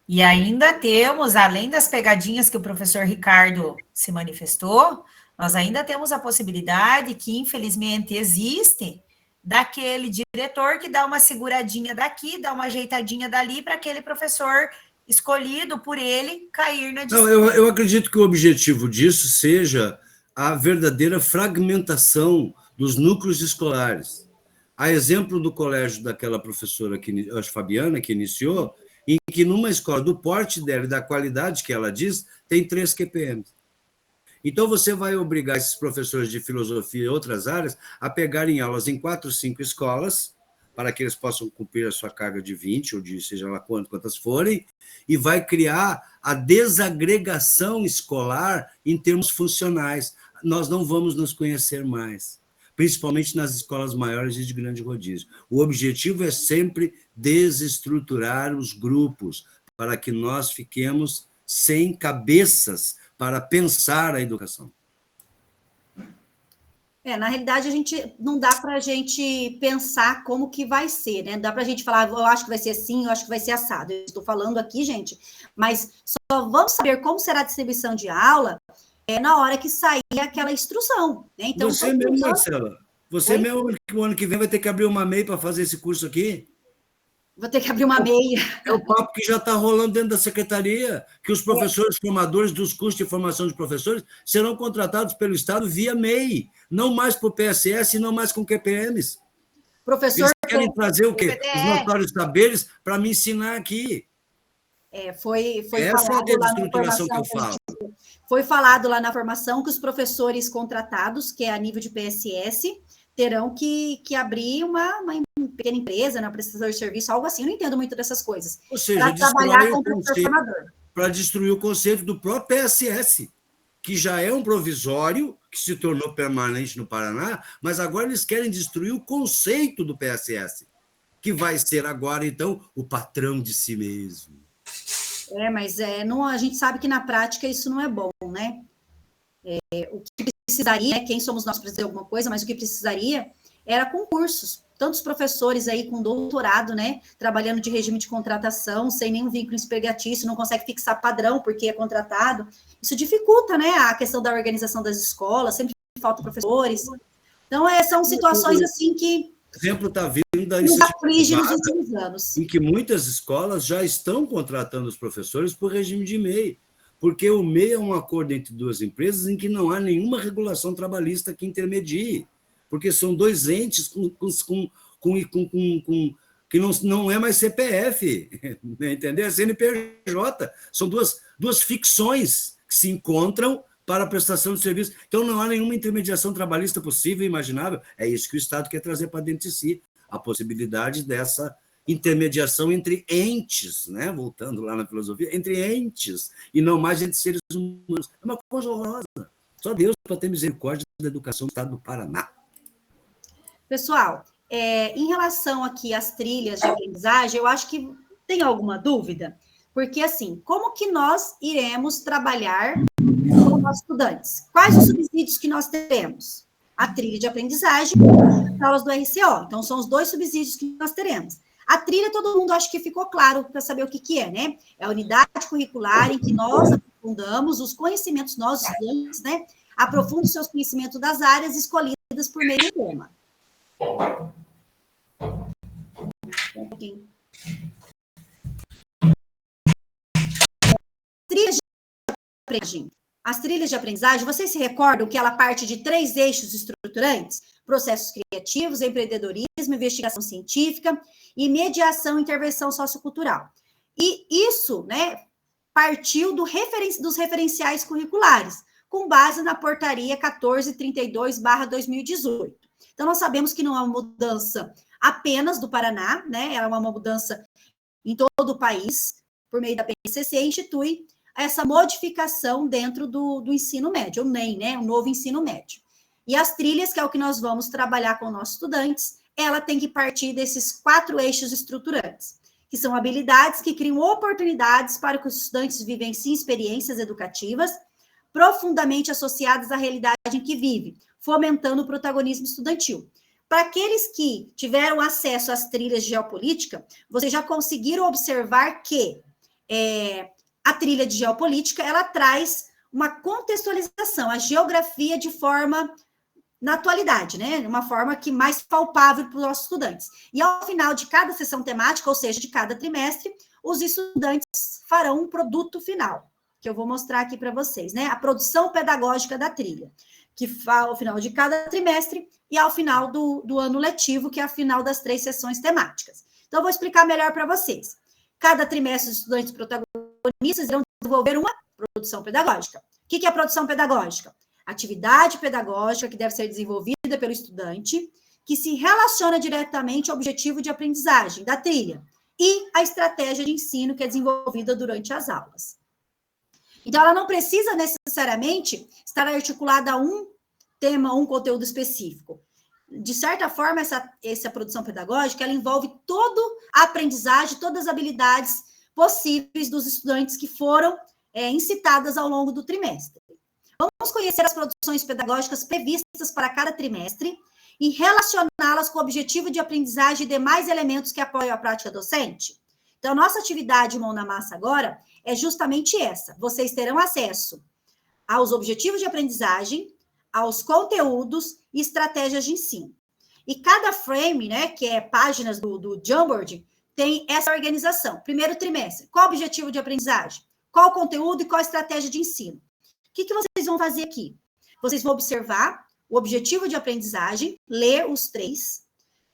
C: E ainda temos, além das pegadinhas que o professor Ricardo se manifestou, nós ainda temos a possibilidade que, infelizmente, existe daquele diretor que dá uma seguradinha daqui, dá uma ajeitadinha dali para aquele professor escolhido por ele cair na disciplina.
H: Não, eu acredito que o objetivo disso seja a verdadeira fragmentação dos núcleos escolares. A exemplo do colégio daquela professora, Fabiana, que iniciou, em que numa escola do porte dela e da qualidade que ela diz, tem 3 QPMs. Então, você vai obrigar esses professores de filosofia e outras áreas a pegarem aulas em 4 ou 5 escolas, para que eles possam cumprir a sua carga de 20, ou de seja lá quantas forem, e vai criar a desagregação escolar em termos funcionais. Nós não vamos nos conhecer mais, principalmente nas escolas maiores e de grande rodízio. O objetivo é sempre desestruturar os grupos, para que nós fiquemos sem cabeças para pensar a educação.
B: Na realidade, não dá para a gente pensar como que vai ser, né? Não dá para a gente falar, eu acho que vai ser assim, eu acho que vai ser assado. Eu estou falando aqui, gente, mas só vamos saber como será a distribuição de aula na hora que sair aquela instrução, né? Então,
H: você mesmo, Marcela, mesmo que o ano que vem vai ter que abrir uma MEI para fazer esse curso aqui?
B: Vou ter que abrir uma MEI.
H: É o papo que já está rolando dentro da secretaria, que os professores formadores dos cursos de formação de professores serão contratados pelo Estado via MEI, não mais por PSS e não mais com QPMs. Eles querem trazer o quê? Os notórios saberes para me ensinar aqui.
B: Foi
H: essa
B: falado
H: é a
B: lá na
H: desestruturação que eu
B: formação,
H: falo.
B: Foi falado lá na formação que os professores contratados, que é a nível de PSS, terão que abrir uma pequena empresa, né, prestador de serviço, algo assim. Eu não entendo muito dessas coisas.
H: Ou seja,
B: para trabalhar com o professor formador.
H: Para destruir o conceito do próprio PSS, que já é um provisório, que se tornou permanente no Paraná, mas agora eles querem destruir o conceito do PSS, que vai ser agora, então, o patrão de si mesmo.
B: Mas não, a gente sabe que na prática isso não é bom, né? O que precisaria, quem somos nós para dizer alguma coisa, mas o que precisaria era concursos. Tantos professores aí com doutorado, né, trabalhando de regime de contratação, sem nenhum vínculo empregatício, não consegue fixar padrão porque é contratado. Isso dificulta, né, a questão da organização das escolas, sempre falta professores. Então, são situações assim que...
H: O exemplo está vindo da
B: iniciativa nos últimos anos.
H: Em que muitas escolas já estão contratando os professores por regime de MEI, porque o MEI é um acordo entre duas empresas em que não há nenhuma regulação trabalhista que intermedie, porque são dois entes que não é mais CPF, entendeu? É CNPJ. São duas ficções que se encontram para a prestação de serviço. Então, não há nenhuma intermediação trabalhista possível, imaginável. É isso que o Estado quer trazer para dentro de si, a possibilidade dessa intermediação entre entes, né? Voltando lá na filosofia, entre entes, e não mais entre seres humanos. É uma coisa horrorosa. Só Deus para ter misericórdia da educação do Estado do Paraná.
B: Pessoal, em relação aqui às trilhas de aprendizagem, eu acho que tem alguma dúvida? Porque, assim, como que nós iremos trabalhar com os nossos estudantes? Quais os subsídios que nós teremos? A trilha de aprendizagem e as aulas do RCO. Então, são os 2 subsídios que nós teremos. A trilha, todo mundo acho que ficou claro para saber o que é, né? É a unidade curricular em que nós aprofundamos os conhecimentos, nós, estudantes, né? Aprofundam seus conhecimentos das áreas escolhidas por meio do tema. As trilhas de aprendizagem, vocês se recordam que ela parte de 3 eixos estruturantes? Processos criativos, empreendedorismo, investigação científica e mediação e intervenção sociocultural. E isso, né, partiu dos referenciais curriculares, com base na portaria 1432/2018. Então, nós sabemos que não é uma mudança apenas do Paraná, né? É uma mudança em todo o país, por meio da PNCC, institui essa modificação dentro do ensino médio, o NEM, né? O novo ensino médio. E as trilhas, que é o que nós vamos trabalhar com nossos estudantes, ela tem que partir desses 4 eixos estruturantes, que são habilidades que criam oportunidades para que os estudantes vivenciem experiências educativas profundamente associadas à realidade em que vive, fomentando o protagonismo estudantil. Para aqueles que tiveram acesso às trilhas de geopolítica, vocês já conseguiram observar que a trilha de geopolítica, ela traz uma contextualização, a geografia de forma na atualidade, né? Uma forma que mais palpável para os nossos estudantes. E ao final de cada sessão temática, ou seja, de cada trimestre, os estudantes farão um produto final, que eu vou mostrar aqui para vocês, né? A produção pedagógica da trilha, que fala ao final de cada trimestre e ao final do ano letivo, que é a final das 3 sessões temáticas. Então, eu vou explicar melhor para vocês. Cada trimestre, os estudantes protagonistas irão desenvolver uma produção pedagógica. O que é a produção pedagógica? Atividade pedagógica que deve ser desenvolvida pelo estudante, que se relaciona diretamente ao objetivo de aprendizagem da trilha e a estratégia de ensino que é desenvolvida durante as aulas. Então, ela não precisa necessariamente estar articulada a um tema, um conteúdo específico. De certa forma, essa produção pedagógica, ela envolve toda a aprendizagem, todas as habilidades possíveis dos estudantes que foram incitadas ao longo do trimestre. Vamos conhecer as produções pedagógicas previstas para cada trimestre e relacioná-las com o objetivo de aprendizagem e demais elementos que apoiam a prática docente. Então, nossa atividade Mão na Massa agora é justamente essa. Vocês terão acesso aos objetivos de aprendizagem, aos conteúdos e estratégias de ensino. E cada frame, né, que é páginas do Jamboard, tem essa organização. Primeiro trimestre, qual o objetivo de aprendizagem? Qual o conteúdo e qual a estratégia de ensino? O que vocês vão fazer aqui? Vocês vão observar o objetivo de aprendizagem, ler os 3,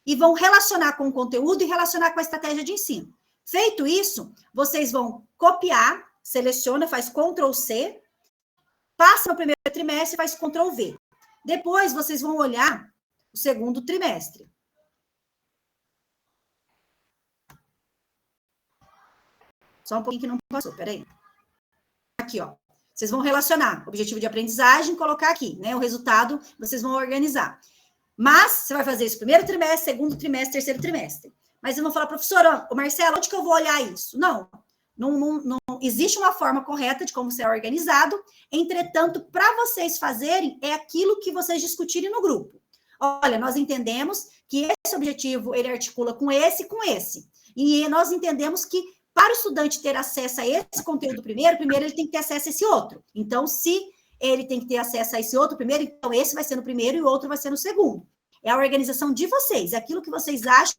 B: e vão relacionar com o conteúdo e relacionar com a estratégia de ensino. Feito isso, vocês vão copiar, seleciona, faz Ctrl+C, passa no primeiro trimestre e faz Ctrl+V. Depois, vocês vão olhar o segundo trimestre. Só um pouquinho que não passou, peraí. Aqui, ó. Vocês vão relacionar objetivo de aprendizagem, colocar aqui, né? O resultado, vocês vão organizar. Mas, você vai fazer isso primeiro trimestre, segundo trimestre, terceiro trimestre. Mas eu vou falar, professora, Marcela, onde que eu vou olhar isso? Não existe uma forma correta de como será organizado. Entretanto, para vocês fazerem, é aquilo que vocês discutirem no grupo. Olha, nós entendemos que esse objetivo, ele articula com esse e com esse. E nós entendemos que, para o estudante ter acesso a esse conteúdo primeiro ele tem que ter acesso a esse outro. Então, se ele tem que ter acesso a esse outro primeiro, então esse vai ser no primeiro e o outro vai ser no segundo. É a organização de vocês, é aquilo que vocês acham,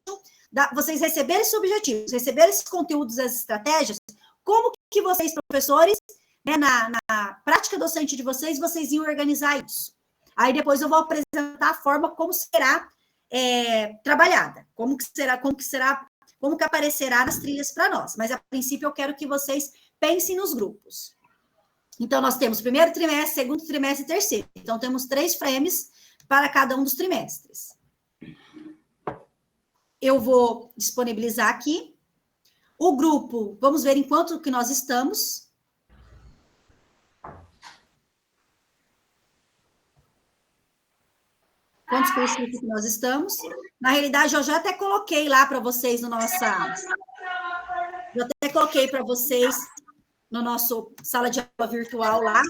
B: vocês receberem esses objetivos, receberem esses conteúdos, as estratégias, como que vocês, professores, né, na prática docente de vocês iam organizar isso. Aí depois eu vou apresentar a forma como será trabalhada, como que aparecerá nas trilhas para nós. Mas, a princípio, eu quero que vocês pensem nos grupos. Então, nós temos primeiro trimestre, segundo trimestre e terceiro. Então, temos 3 frames para cada um dos trimestres. Eu vou disponibilizar aqui. O grupo, vamos ver em quanto que nós estamos. Quantos cursos que nós estamos? Na realidade, eu já até coloquei lá para vocês eu até coloquei para vocês no nosso sala de aula virtual lá,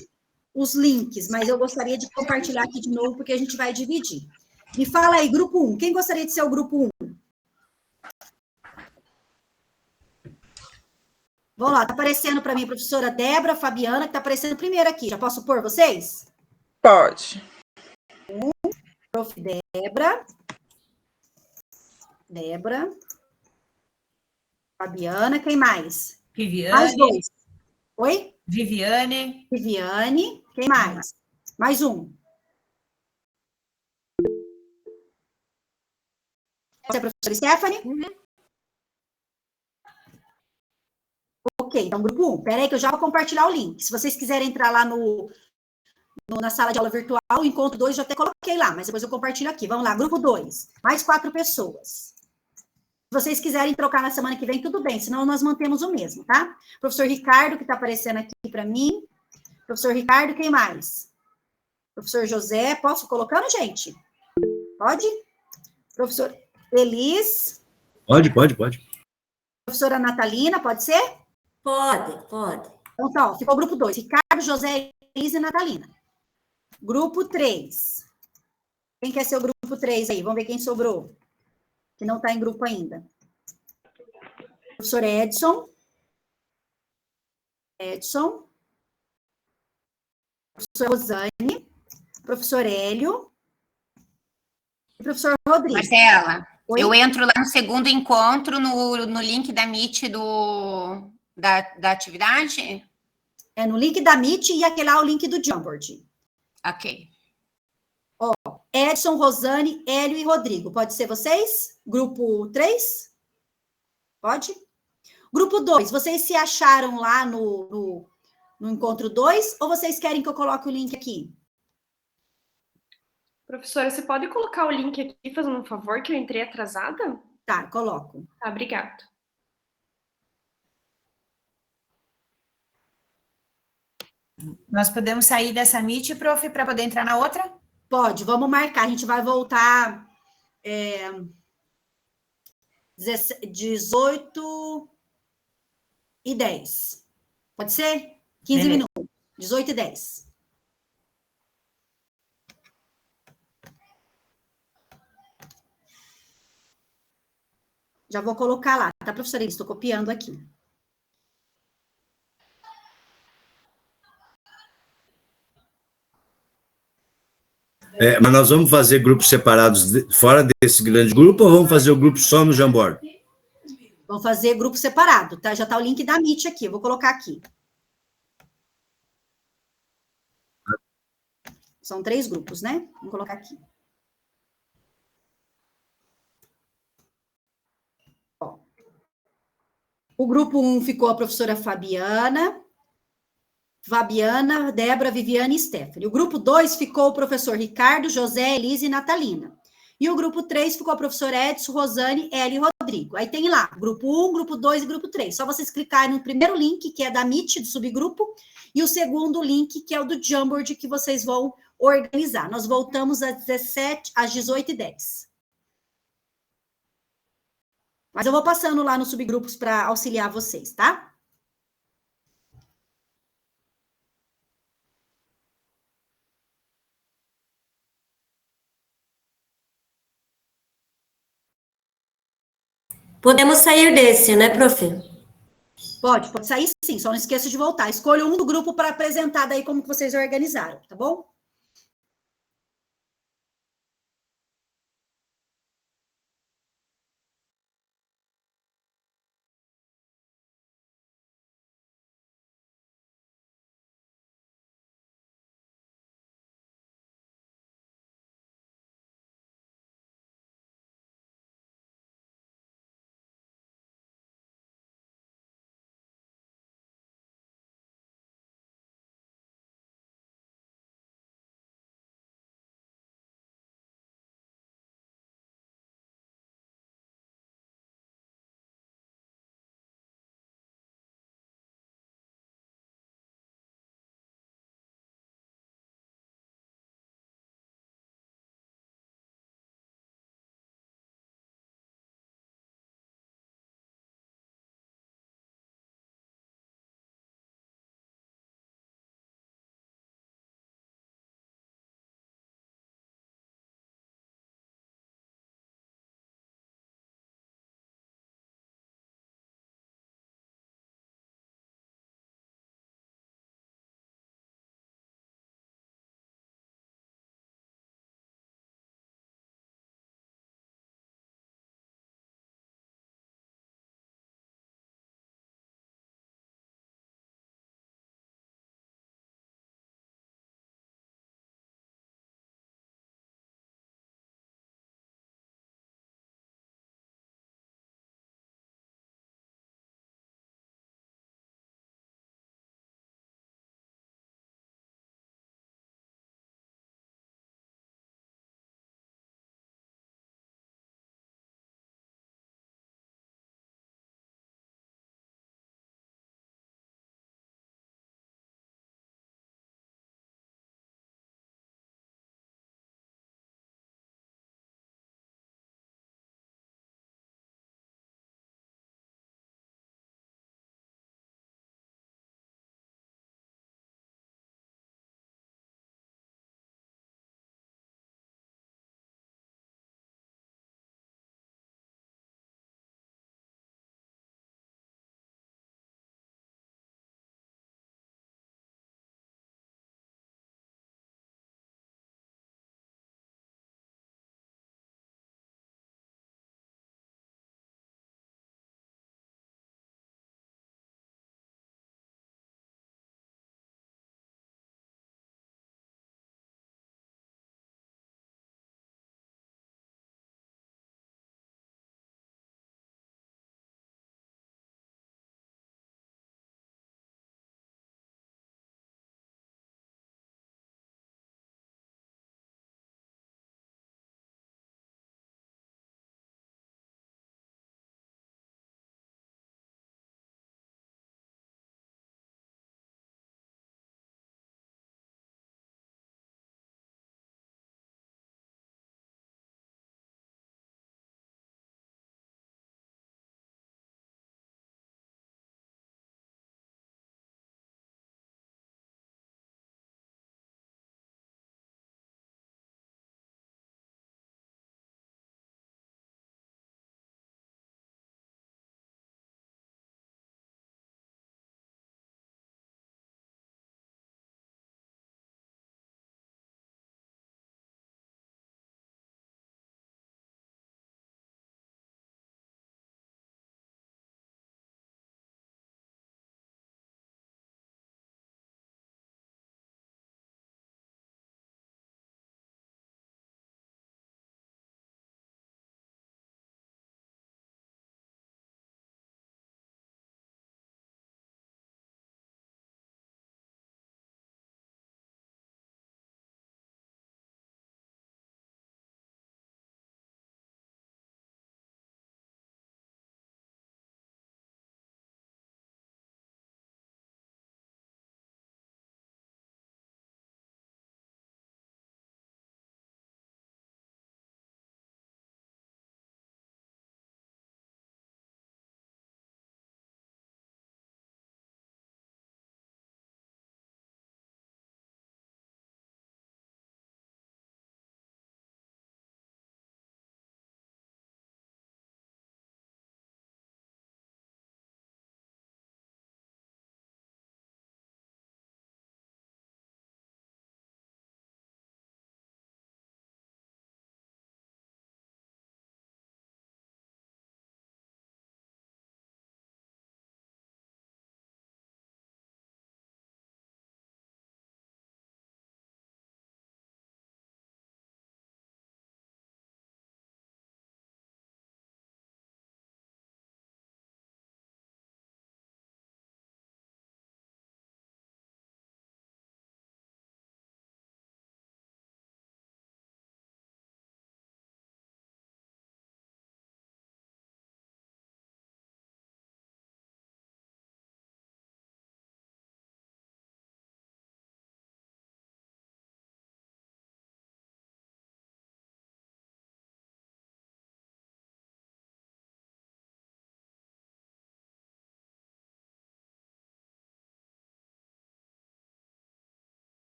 B: os links, mas eu gostaria de compartilhar aqui de novo, porque a gente vai dividir. Me fala aí, grupo 1. Quem gostaria de ser o grupo 1? Vamos lá, está aparecendo para mim a professora Débora, Fabiana, que está aparecendo primeiro aqui. Já posso pôr vocês?
G: Pode.
B: Prof. Débora, Fabiana, quem mais?
C: Viviane.
B: Mais 2. Oi?
C: Viviane,
B: quem mais? Mais um. Você é a professora Stephanie? Ok, então grupo 1. Peraí que eu já vou compartilhar o link. Se vocês quiserem entrar lá na sala de aula virtual, o encontro 2 eu até coloquei lá, mas depois eu compartilho aqui. Vamos lá, grupo 2. Mais 4 pessoas. Se vocês quiserem trocar na semana que vem, tudo bem, senão nós mantemos o mesmo, tá? Professor Ricardo, que está aparecendo aqui para mim. Professor Ricardo, quem mais? Professor José, posso colocando, gente? Pode? Professor Elis?
H: Pode.
B: Professora Natalina, pode ser?
A: Pode.
B: Então, tá, ó, ficou o grupo 2. Ricardo, José, Elis e Natalina. Grupo 3. Quem quer ser o grupo 3 aí? Vamos ver quem sobrou. Que não está em grupo ainda. Professor Edson. Professor Rosane. Professor Hélio. E professor Rodrigo.
E: Marcela,
B: Oi?
E: eu entro lá no segundo encontro, no link da Meet da atividade?
B: É no link da Meet e aquele lá é o link do Jamboard.
E: Ok.
B: Edson, Rosane, Hélio e Rodrigo. Pode ser vocês? Grupo 3? Pode? Grupo 2, vocês se acharam lá no encontro 2 ou vocês querem que eu coloque o link aqui?
I: Professora, você pode colocar o link aqui, fazendo um favor, que eu entrei atrasada?
B: Tá, coloco.
I: Tá, obrigada.
C: nós podemos sair dessa Meet, prof, para poder entrar na outra?
B: Pode, vamos marcar. A gente vai voltar 18h10. Pode ser? 15 minutos. 18h10. Já vou colocar lá, tá, professora? Estou copiando aqui.
H: Mas nós vamos fazer grupos separados fora desse grande grupo ou vamos fazer o grupo só no Jamboard?
B: Vamos fazer grupo separado, tá? Já tá o link da Meet aqui, eu vou colocar aqui. São 3 grupos, né? Vou colocar aqui. Ó. O grupo 1 ficou a professora Fabiana, Débora, Viviane e Stephanie. O grupo 2 ficou o professor Ricardo, José, Elise e Natalina. E o grupo 3 ficou a professora Edson, Rosane, Eli e Rodrigo. Aí tem lá, grupo 1, grupo 2 e grupo 3. Só vocês clicarem no primeiro link, que é da Meet, do subgrupo, e o segundo link, que é o do Jamboard, que vocês vão organizar. Nós voltamos às 18h10. Mas eu vou passando lá nos subgrupos para auxiliar vocês, tá?
A: Podemos sair desse, né, prof?
B: Pode sair sim, só não esqueça de voltar. Escolha um do grupo para apresentar daí como que vocês organizaram, tá bom?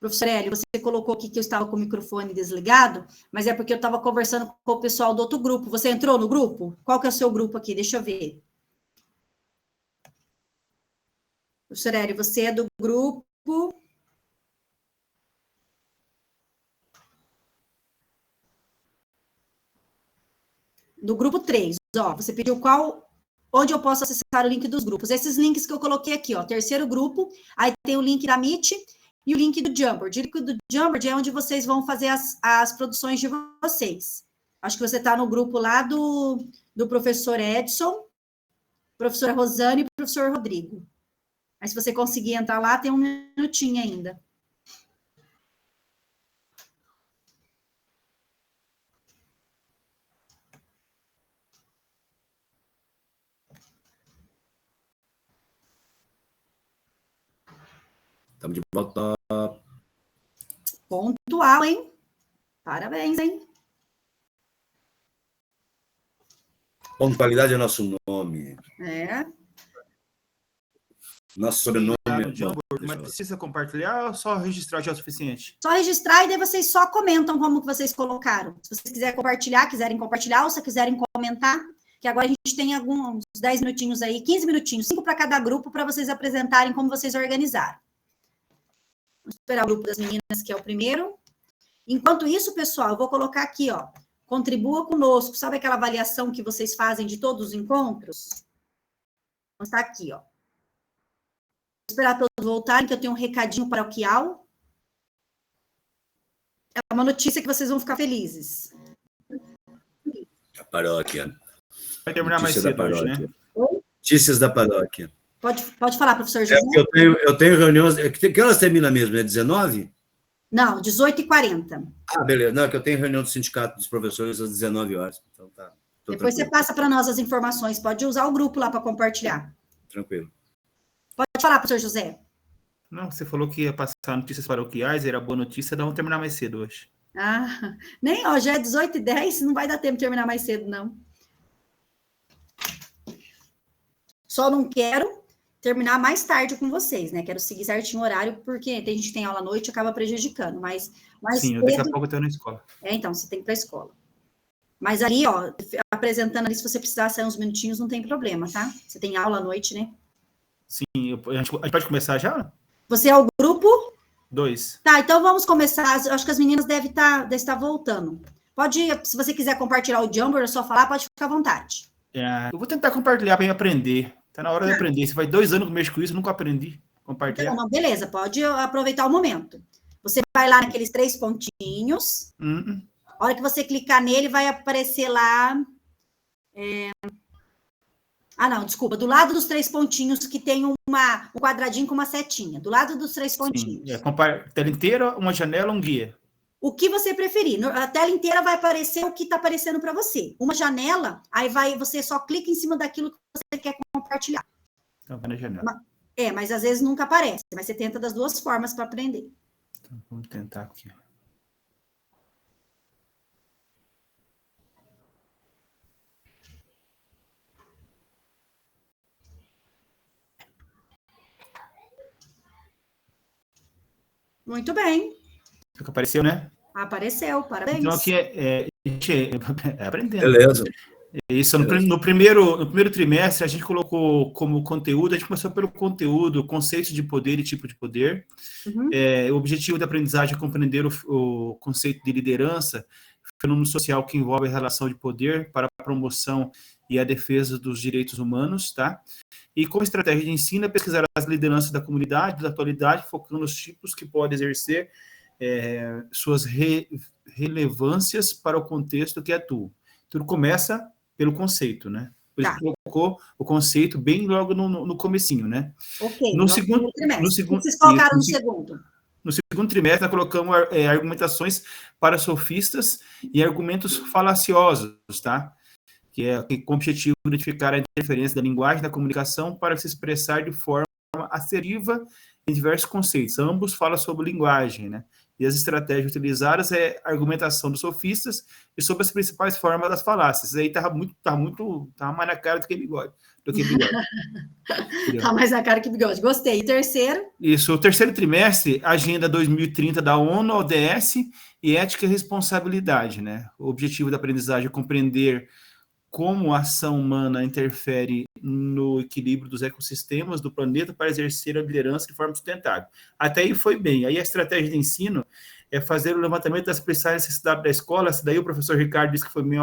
B: Professor Hélio, você colocou aqui que eu estava com o microfone desligado, mas é porque eu estava conversando com o pessoal do outro grupo. Você entrou no grupo? Qual que é o seu grupo aqui? Deixa eu ver. Professor Hélio, você é do grupo... Do grupo 3, ó, você pediu onde eu posso acessar o link dos grupos. Esses links que eu coloquei aqui, ó, terceiro grupo, aí tem o link da Meet e o link do Jamboard. O link do Jamboard é onde vocês vão fazer as produções de vocês. Acho que você está no grupo lá do professor Edson, professora Rosane e professor Rodrigo. Mas se você conseguir entrar lá, tem um minutinho ainda.
H: Estamos de volta.
B: Pontual, hein? Parabéns, hein?
H: Pontualidade é nosso nome.
B: É.
H: Nosso sobrenome.
J: Mas precisa compartilhar ou só registrar já é o suficiente?
B: Só registrar e daí vocês só comentam como que vocês colocaram. Se vocês quiserem compartilhar, ou se quiserem comentar, que agora a gente tem alguns 10 minutinhos aí, 15 minutinhos, 5 para cada grupo, para vocês apresentarem como vocês organizaram. Vamos esperar o grupo das meninas, que é o primeiro. Enquanto isso, pessoal, eu vou colocar aqui, ó, contribua conosco. Sabe aquela avaliação que vocês fazem de todos os encontros? Vou estar aqui, ó. Vou esperar todos voltarem, que eu tenho um recadinho paroquial. É uma notícia que vocês vão ficar felizes.
H: A paróquia.
J: Vai terminar mais cedo hoje, né?
H: Notícias da paróquia.
B: Pode falar, professor José.
H: Eu tenho reuniões... Que horas termina mesmo? É 19?
B: Não, 18h40.
H: Ah, beleza. Não, é que eu tenho reunião do sindicato dos professores às 19 horas. Então tá.
B: Depois você passa para nós as informações. Pode usar o grupo lá para compartilhar.
H: Tranquilo.
B: Pode falar, professor José.
J: Não, você falou que ia passar notícias paroquiais, era boa notícia, vamos terminar mais cedo hoje.
B: Ah, nem, ó, já é 18h10, não vai dar tempo de terminar mais cedo, não. Só não quero terminar mais tarde com vocês, né? Quero seguir certinho o horário, porque a gente tem aula à noite e acaba prejudicando, mas
J: sim,
B: cedo...
J: daqui a pouco eu estou na escola.
B: Então, você tem que ir para a escola. Mas ali, ó, apresentando ali, se você precisar sair uns minutinhos, não tem problema, tá? Você tem aula à noite, né?
J: Sim, a gente pode começar já?
B: Você é o grupo?
J: 2.
B: Tá, então vamos começar. Acho que as meninas devem estar voltando. Pode, se você quiser compartilhar o Jamboard, é só falar, pode ficar à vontade.
J: Eu vou tentar compartilhar para eu aprender. Tá na hora de aprender. Você faz 2 anos que eu mexo com isso, nunca aprendi a compartilhar.
B: Então, beleza, pode aproveitar o momento. Você vai lá naqueles 3 pontinhos. A hora que você clicar nele, vai aparecer lá... Ah, não, desculpa. Do lado dos 3 pontinhos, que tem um quadradinho com uma setinha. Do lado dos 3 pontinhos.
J: Sim, tela inteira, uma janela, um guia.
B: O que você preferir. A tela inteira vai aparecer o que está aparecendo para você. Uma janela, aí você só clica em cima daquilo que você quer compartilhar.
J: Então, vai na janela.
B: Mas às vezes nunca aparece. Mas você tenta das 2 formas para aprender.
J: Então, vamos tentar aqui.
B: Muito bem.
J: Apareceu, né?
B: Apareceu, parabéns.
J: Então, aqui é aprendendo.
H: Beleza.
J: Isso, no primeiro trimestre, a gente colocou como conteúdo, a gente começou pelo conteúdo, conceitos de poder e tipo de poder. O objetivo da aprendizagem é compreender o conceito de liderança, fenômeno social que envolve a relação de poder para a promoção e a defesa dos direitos humanos, tá? E como estratégia de ensino, é pesquisar as lideranças da comunidade, da atualidade, focando nos tipos que podem exercer suas relevâncias para o contexto que atuam. Tudo começa pelo conceito, né? Por isso colocou o conceito bem logo no comecinho, né?
B: Ok.
J: No segundo
B: trimestre. O que vocês colocaram no segundo?
J: No segundo trimestre, nós colocamos argumentações para sofistas e argumentos falaciosos, tá? Que é com o objetivo de identificar a interferência da linguagem da comunicação para se expressar de forma assertiva em diversos conceitos. Ambos falam sobre linguagem, né? E as estratégias utilizadas é a argumentação dos sofistas e sobre as principais formas das falácias. Isso aí tava mais na cara do que bigode.
B: Tá mais na cara que bigode. Gostei. E terceiro?
J: Isso, o terceiro trimestre, Agenda 2030 da ONU, ODS, e Ética e Responsabilidade, né? O objetivo da aprendizagem é compreender como a ação humana interfere no equilíbrio dos ecossistemas do planeta para exercer a liderança de forma sustentável. Até aí foi bem. Aí a estratégia de ensino é fazer o levantamento das principais necessidades da escola. Daí o professor Ricardo disse que foi meio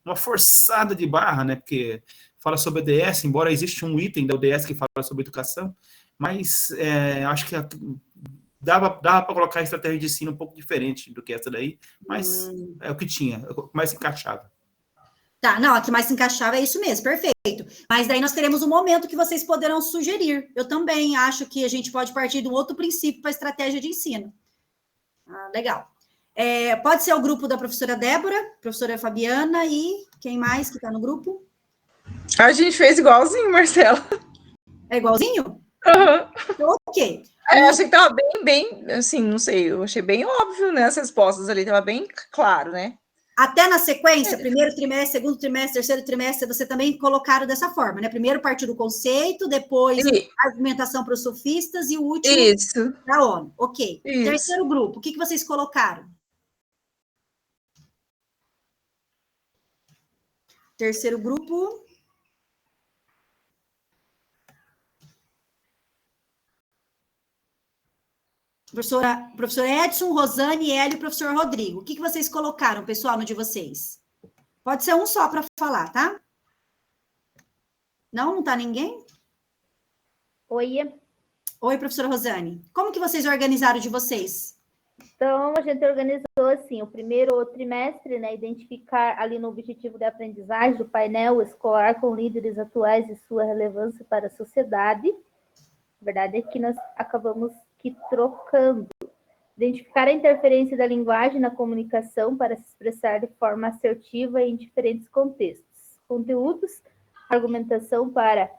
J: uma forçada de barra, né? Porque fala sobre a ODS, embora exista um item da ODS que fala sobre educação, mas acho que dava para colocar a estratégia de ensino um pouco diferente do que essa daí, mas é o que tinha, mais encaixava.
B: Tá, não, a que mais se encaixava é isso mesmo, perfeito. Mas daí nós teremos um momento que vocês poderão sugerir. Eu também acho que a gente pode partir de um outro princípio para a estratégia de ensino. Legal. Pode ser o grupo da professora Débora, professora Fabiana e quem mais que está no grupo?
G: A gente fez igualzinho, Marcela.
B: É igualzinho?
G: Uhum.
B: Ok.
G: Eu achei que estava bem, assim, não sei, eu achei bem óbvio, né, as respostas ali, estava bem claro, né?
B: Até na sequência, primeiro trimestre, segundo trimestre, terceiro trimestre, você também colocaram dessa forma, né? Primeiro partiu do conceito, depois a argumentação para os sofistas e o último para a ONU. Ok. Isso. Terceiro grupo, o que vocês colocaram? Terceiro grupo. Professor Edson, Rosane, Hélio e professor Rodrigo. O que vocês colocaram, pessoal, no de vocês? Pode ser um só para falar, tá? Não tá ninguém?
F: Oi.
B: Oi, professora Rosane. Como que vocês organizaram de vocês?
F: Então, a gente organizou assim, o primeiro trimestre, né, identificar ali no objetivo de aprendizagem do painel escolar com líderes atuais e sua relevância para a sociedade. A verdade é que nós acabamos trocando. Identificar a interferência da linguagem na comunicação para se expressar de forma assertiva em diferentes contextos. Conteúdos, argumentação para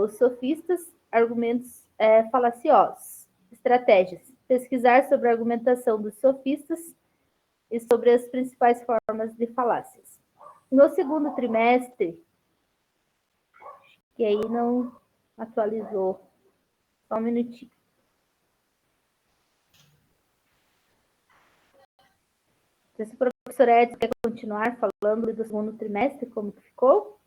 F: os sofistas, argumentos falaciosos. Estratégias, pesquisar sobre a argumentação dos sofistas e sobre as principais formas de falácias. No segundo trimestre, que aí não atualizou, só um minutinho. Se o professor Edson quer continuar falando do segundo trimestre, como que ficou?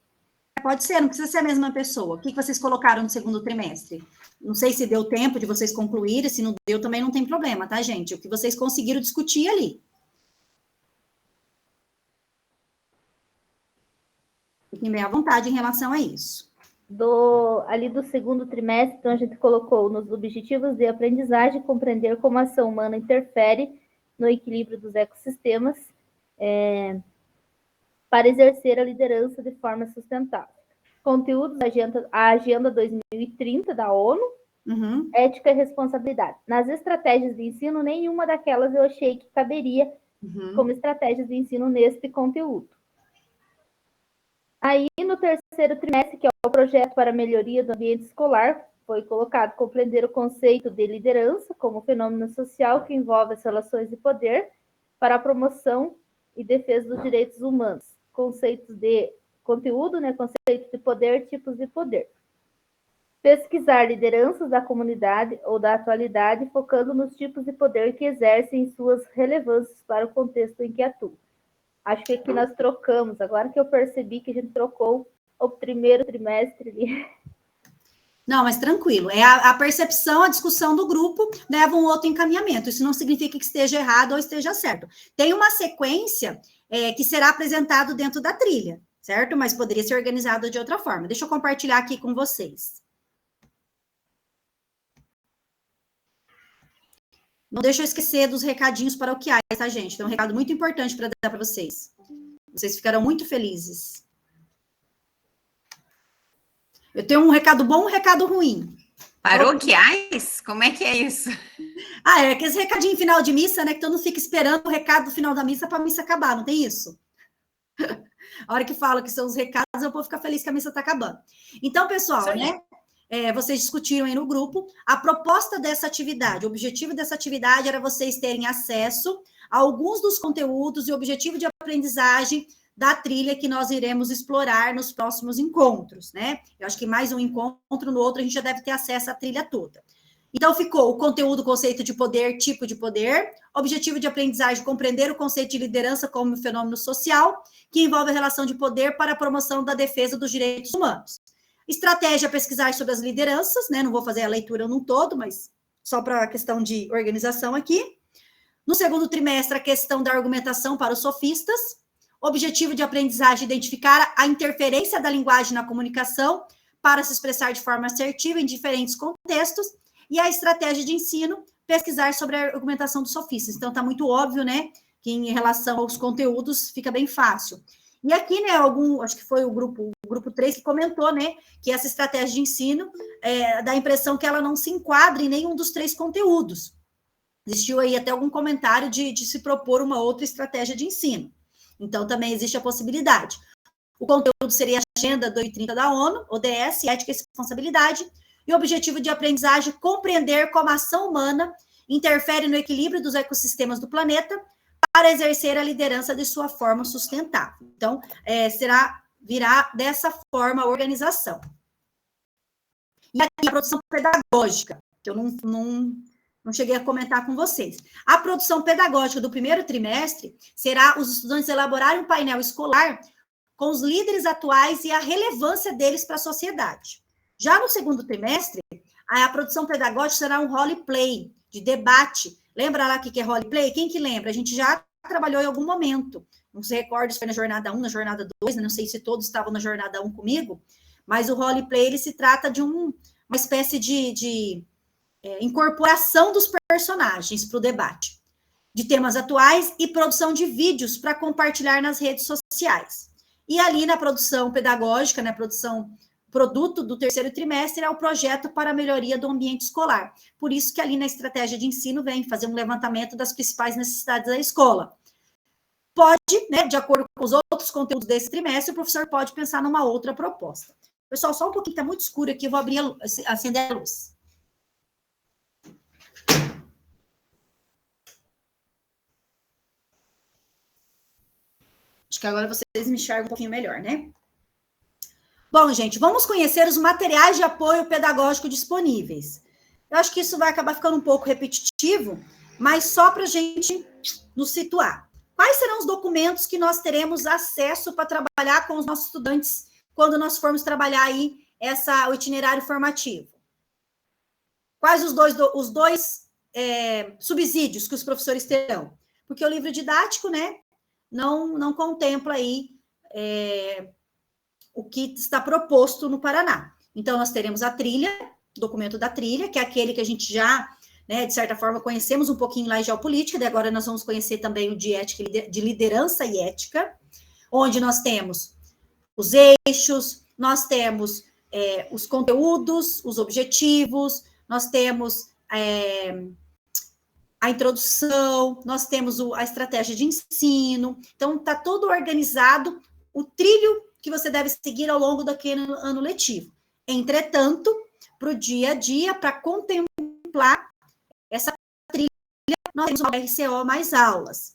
B: Pode ser, não precisa ser a mesma pessoa. O que vocês colocaram no segundo trimestre? Não sei se deu tempo de vocês concluírem, se não deu também não tem problema, tá, gente? O que vocês conseguiram discutir ali. Fiquem bem à vontade em relação a isso.
F: Ali do segundo trimestre, então a gente colocou nos objetivos de aprendizagem, compreender como a ação humana interfere no equilíbrio dos ecossistemas, para exercer a liderança de forma sustentável. Conteúdos da Agenda 2030 da ONU, ética e responsabilidade. Nas estratégias de ensino, nenhuma daquelas eu achei que caberia como estratégias de ensino neste conteúdo. Aí, no terceiro trimestre, que é o projeto para a melhoria do ambiente escolar, foi colocado compreender o conceito de liderança como fenômeno social que envolve as relações de poder para a promoção e defesa dos direitos humanos. Conceitos de conteúdo, né? Conceitos de poder, tipos de poder. Pesquisar lideranças da comunidade ou da atualidade, focando nos tipos de poder que exercem suas relevâncias para o contexto em que atuam. Acho que aqui nós trocamos, agora que eu percebi que a gente trocou o primeiro trimestre ali.
B: Não, mas tranquilo. É a percepção, a discussão do grupo leva um outro encaminhamento. Isso não significa que esteja errado ou esteja certo. Tem uma sequência que será apresentado dentro da trilha, certo? Mas poderia ser organizado de outra forma. Deixa eu compartilhar aqui com vocês. Não deixa eu esquecer dos recadinhos paroquiais, tá, gente? Tem um recado muito importante para dar para vocês. Vocês ficarão muito felizes. Eu tenho um recado bom e um recado ruim.
E: Paroquiais? Como é que é isso?
B: É aqueles recadinhos final de missa, né? Que todo mundo fica esperando o recado do final da missa para a missa acabar, não tem isso? A hora que fala que são os recados, eu vou ficar feliz que a missa está acabando. Então, pessoal, né? vocês discutiram aí no grupo, a proposta dessa atividade, o objetivo dessa atividade era vocês terem acesso a alguns dos conteúdos e objetivo de aprendizagem da trilha que nós iremos explorar nos próximos encontros, né? Eu acho que mais um encontro, no outro a gente já deve ter acesso à trilha toda. Então, ficou o conteúdo, conceito de poder, tipo de poder, objetivo de aprendizagem, compreender o conceito de liderança como um fenômeno social, que envolve a relação de poder para a promoção da defesa dos direitos humanos. Estratégia, pesquisar sobre as lideranças, né? Não vou fazer a leitura num todo, mas só para a questão de organização aqui. No segundo trimestre, a questão da argumentação para os sofistas. Objetivo de aprendizagem, identificar a interferência da linguagem na comunicação para se expressar de forma assertiva em diferentes contextos. E a estratégia de ensino, pesquisar sobre a argumentação dos sofistas. Então, está muito óbvio, né, que em relação aos conteúdos fica bem fácil. E aqui, né, acho que foi o grupo 3 que comentou, né, que essa estratégia de ensino dá a impressão que ela não se enquadra em nenhum dos 3 conteúdos. Existiu aí até algum comentário de se propor uma outra estratégia de ensino. Então, também existe a possibilidade. O conteúdo seria a Agenda 2030 da ONU, ODS, Ética e Responsabilidade, e o objetivo de aprendizagem, compreender como a ação humana interfere no equilíbrio dos ecossistemas do planeta para exercer a liderança de sua forma sustentável. Então, virá dessa forma a organização. E aqui a produção pedagógica, que eu não cheguei a comentar com vocês. A produção pedagógica do primeiro trimestre será os estudantes elaborarem um painel escolar com os líderes atuais e a relevância deles para a sociedade. Já no segundo trimestre, a produção pedagógica será um roleplay, de debate. Lembra lá o que é roleplay? Quem que lembra? A gente já trabalhou em algum momento. Não se recorda se foi na jornada 1, na jornada 2, não sei se todos estavam na jornada 1 comigo, mas o roleplay, ele se trata de uma espécie de incorporação dos personagens para o debate, de temas atuais e produção de vídeos para compartilhar nas redes sociais. E ali na produção pedagógica, na produto do terceiro trimestre, é o projeto para a melhoria do ambiente escolar. Por isso que ali na estratégia de ensino vem fazer um levantamento das principais necessidades da escola. Pode, né, de acordo com os outros conteúdos desse trimestre, o professor pode pensar numa outra proposta. Pessoal, só um pouquinho, está muito escuro aqui, eu vou acender a luz. Acho que agora vocês me enxergam um pouquinho melhor, né? Bom, gente, vamos conhecer os materiais de apoio pedagógico disponíveis. Eu acho que isso vai acabar ficando um pouco repetitivo, mas só para a gente nos situar. Quais serão os documentos que nós teremos acesso para trabalhar com os nossos estudantes quando nós formos trabalhar aí o itinerário formativo? Quais os dois subsídios que os professores terão? Porque o livro didático, né, não contempla aí o que está proposto no Paraná. Então, nós teremos a trilha, o documento da trilha, que é aquele que a gente já, né, de certa forma, conhecemos um pouquinho lá em geopolítica, e agora nós vamos conhecer também o de ética, de liderança e ética, onde nós temos os eixos, nós temos os conteúdos, os objetivos, nós temos a introdução, nós temos a estratégia de ensino. Então, está todo organizado, o trilho que você deve seguir ao longo daquele ano letivo. Entretanto, para o dia a dia, para contemplar essa trilha, nós temos o RCO mais aulas.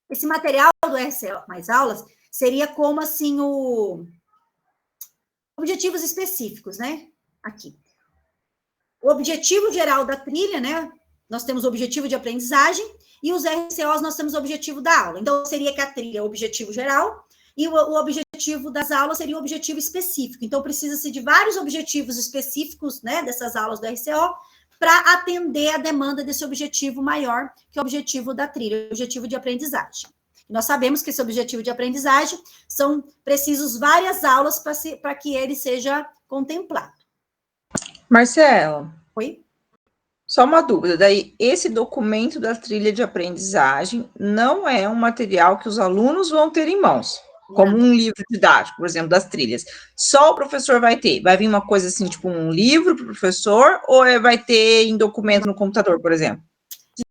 B: Esse material do RCO mais aulas seria como, assim, objetivos específicos, né? Aqui. O objetivo geral da trilha, né? Nós temos o objetivo de aprendizagem e os RCOs nós temos o objetivo da aula. Então, seria que a trilha é o objetivo geral e o objetivo das aulas seria o objetivo específico. Então, precisa-se de vários objetivos específicos, né, dessas aulas do RCO, para atender a demanda desse objetivo maior, que é o objetivo da trilha, o objetivo de aprendizagem. E nós sabemos que esse objetivo de aprendizagem são precisos várias aulas para que ele seja contemplado.
G: Marcela.
B: Oi?
G: Só uma dúvida, daí esse documento da trilha de aprendizagem não é um material que os alunos vão ter em mãos, como um livro didático, por exemplo, das trilhas. Só o professor vai ter? Vai vir uma coisa assim, tipo um livro para o professor, ou vai ter em documento no computador, por exemplo?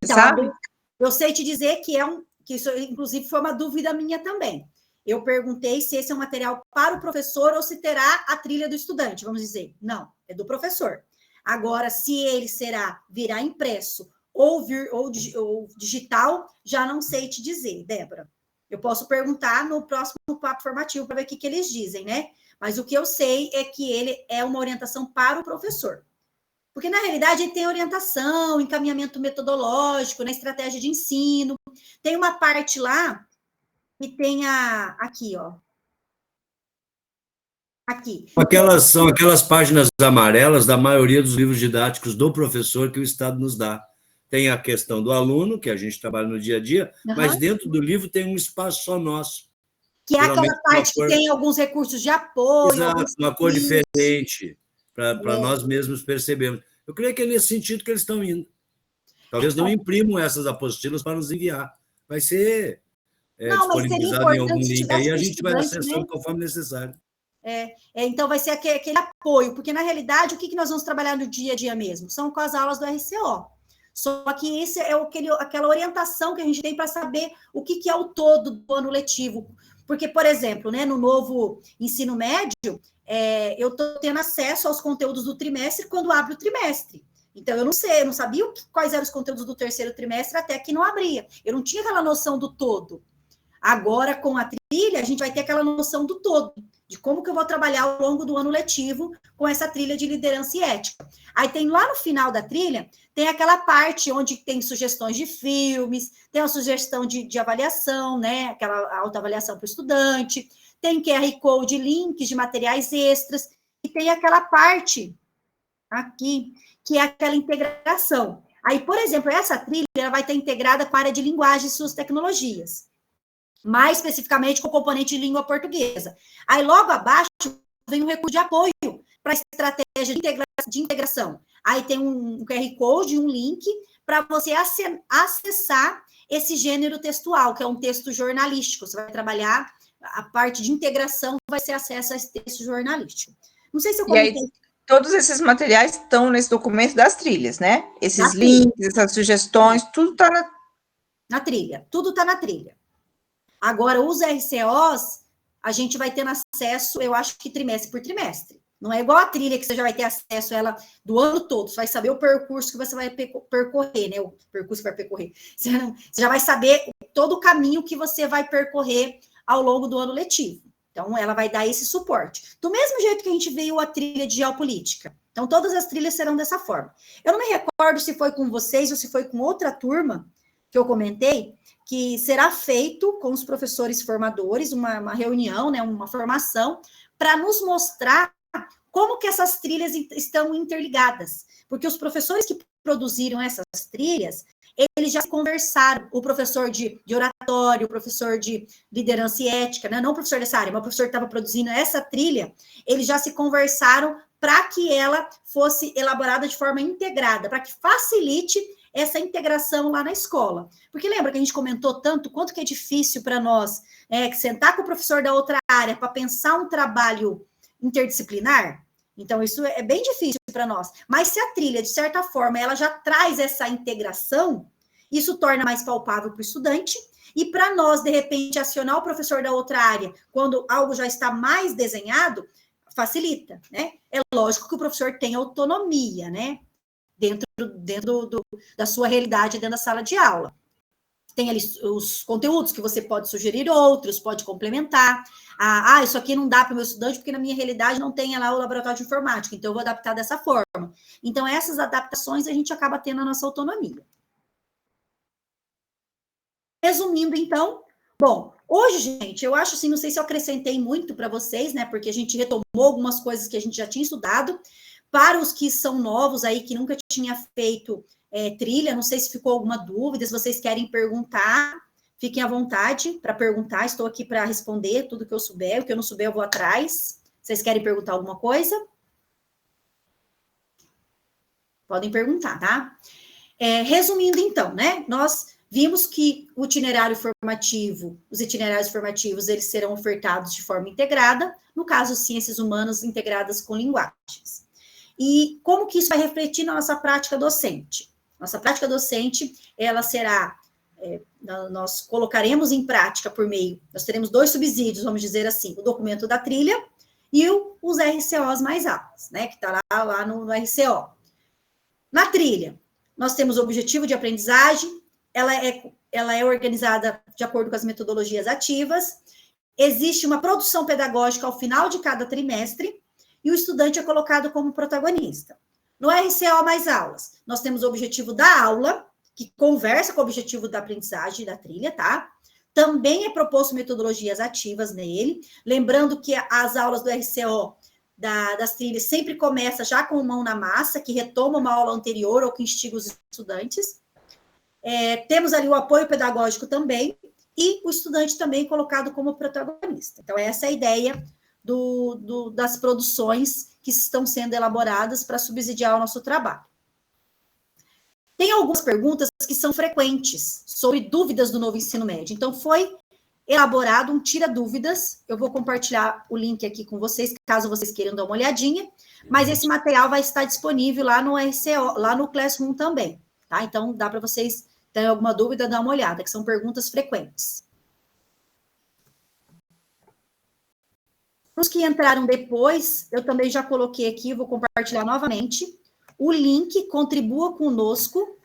G: Você sabe?
B: Eu sei te dizer que isso, inclusive, foi uma dúvida minha também. Eu perguntei se esse é um material para o professor ou se terá a trilha do estudante, vamos dizer. Não, é do professor. Agora, se ele virá impresso ou digital, já não sei te dizer, Débora. Eu posso perguntar no próximo papo formativo para ver o que eles dizem, né? Mas o que eu sei é que ele é uma orientação para o professor. Porque, na realidade, ele tem orientação, encaminhamento metodológico, né, estratégia de ensino. Tem uma parte lá que tem aqui, ó. Aqui.
H: São aquelas páginas amarelas da maioria dos livros didáticos do professor que o Estado nos dá. Tem a questão do aluno, que a gente trabalha no dia a dia, mas dentro do livro tem um espaço só nosso.
B: Que é aquela parte que tem alguns recursos de apoio.
H: Exato, uma cor diferente, para nós mesmos percebermos. Eu creio que é nesse sentido que eles estão indo. Talvez não imprimam essas apostilas para nos enviar. Vai ser disponibilizado em algum link aí, a gente vai acessando conforme necessário.
B: Então, vai ser aquele apoio, porque, na realidade, o que nós vamos trabalhar no dia a dia mesmo? São com as aulas do RCO. Só que esse é aquela orientação que a gente tem para saber o que é o todo do ano letivo. Porque, por exemplo, né, no novo ensino médio, eu estou tendo acesso aos conteúdos do trimestre quando abre o trimestre. Então, eu não sabia quais eram os conteúdos do terceiro trimestre até que não abria. Eu não tinha aquela noção do todo. Agora, com a trilha, a gente vai ter aquela noção do todo, de como que eu vou trabalhar ao longo do ano letivo com essa trilha de liderança e ética. Aí tem lá no final da trilha, tem aquela parte onde tem sugestões de filmes, tem a sugestão de avaliação, né? Aquela autoavaliação para o estudante, tem QR Code, links de materiais extras, e tem aquela parte aqui, que é aquela integração. Aí, por exemplo, essa trilha ela vai estar integrada com a área de linguagem e suas tecnologias. Mais especificamente com o componente de língua portuguesa. Aí, logo abaixo, vem um recurso de apoio para a estratégia de integração. Aí tem um QR Code, um link, para você acessar esse gênero textual, que é um texto jornalístico. Você vai trabalhar, a parte de integração vai ser acesso a esse texto jornalístico. Não sei se eu comentei.
G: E aí, todos esses materiais estão nesse documento das trilhas, né? Esses links, essas sugestões, tudo está
B: na trilha. Tudo está na trilha. Agora, os RCOs, a gente vai tendo acesso, eu acho que trimestre por trimestre. Não é igual a trilha que você já vai ter acesso a ela do ano todo. Você vai saber o percurso que você vai percorrer, né? O percurso que vai percorrer. Você já vai saber todo o caminho que você vai percorrer ao longo do ano letivo. Então, ela vai dar esse suporte. Do mesmo jeito que a gente veio a trilha de geopolítica. Então, todas as trilhas serão dessa forma. Eu não me recordo se foi com vocês ou se foi com outra turma que eu comentei, que será feito com os professores formadores, uma reunião, né, uma formação, para nos mostrar como que essas trilhas estão interligadas. Porque os professores que produziram essas trilhas, eles já conversaram, o professor de oratório, o professor de liderança e ética, né, não o professor dessa área, mas o professor que estava produzindo essa trilha, eles já se conversaram para que ela fosse elaborada de forma integrada, para que facilite essa integração lá na escola. Porque lembra que a gente comentou tanto quanto que é difícil para nós sentar com o professor da outra área para pensar um trabalho interdisciplinar? Então, isso é bem difícil para nós. Mas se a trilha, de certa forma, ela já traz essa integração, isso torna mais palpável para o estudante e para nós, de repente, acionar o professor da outra área quando algo já está mais desenhado, facilita, né? É lógico que o professor tem autonomia, né? Dentro da sua realidade, dentro da sala de aula. Tem ali os conteúdos que você pode sugerir outros, pode complementar. Isso aqui não dá para o meu estudante, porque na minha realidade não tem lá o laboratório de informática, então eu vou adaptar dessa forma. Então, essas adaptações a gente acaba tendo a nossa autonomia. Resumindo, então, bom, hoje, gente, eu acho assim, não sei se eu acrescentei muito para vocês, né, porque a gente retomou algumas coisas que a gente já tinha estudado. Para os que são novos aí, que nunca tinha feito trilha, não sei se ficou alguma dúvida, se vocês querem perguntar, fiquem à vontade para perguntar, estou aqui para responder tudo que eu souber, o que eu não souber eu vou atrás. Vocês querem perguntar alguma coisa? Podem perguntar, tá? Resumindo então, né, nós vimos que os itinerários formativos, eles serão ofertados de forma integrada, no caso, ciências humanas integradas com linguagens. E como que isso vai refletir na nossa prática docente? Nossa prática docente, ela será nós colocaremos em prática por meio, nós teremos 2 subsídios, vamos dizer assim, o documento da trilha e os RCOs mais altos, né, que está lá no RCO. Na trilha, nós temos o objetivo de aprendizagem, ela é organizada de acordo com as metodologias ativas, existe uma produção pedagógica ao final de cada trimestre e o estudante é colocado como protagonista. No RCO mais aulas, nós temos o objetivo da aula, que conversa com o objetivo da aprendizagem da trilha, tá? Também é proposto metodologias ativas nele, lembrando que as aulas do RCO das trilhas sempre começa já com mão na massa, que retoma uma aula anterior ou que instiga os estudantes. Temos ali o apoio pedagógico também, e o estudante também colocado como protagonista. Então, essa é a ideia das produções que estão sendo elaboradas para subsidiar o nosso trabalho. Tem algumas perguntas que são frequentes sobre dúvidas do novo ensino médio. Então, foi elaborado um tira-dúvidas. Eu vou compartilhar o link aqui com vocês, caso vocês queiram dar uma olhadinha. Mas esse material vai estar disponível lá no RCO, lá no Classroom também, tá? Então, dá para vocês terem alguma dúvida, dar uma olhada, que são perguntas frequentes. Os que entraram depois, eu também já coloquei aqui, vou compartilhar novamente, o link Contribua Conosco,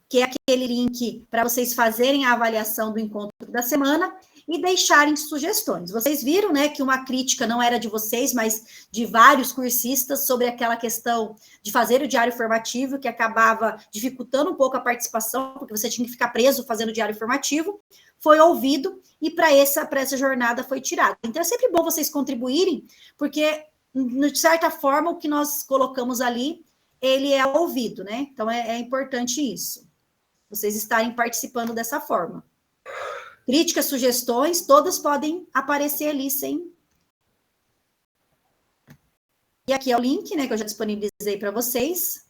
B: que é aquele link para vocês fazerem a avaliação do encontro da semana e deixarem sugestões. Vocês viram, né, que uma crítica não era de vocês, mas de vários cursistas sobre aquela questão de fazer o diário formativo, que acabava dificultando um pouco a participação, porque você tinha que ficar preso fazendo o diário formativo. Foi ouvido e para essa jornada foi tirado. Então, é sempre bom vocês contribuírem, porque, de certa forma, o que nós colocamos ali, ele é ouvido, né? Então, é importante isso. Vocês estarem participando dessa forma. Críticas, sugestões, todas podem aparecer ali sem... E aqui é o link, né, que eu já disponibilizei para vocês.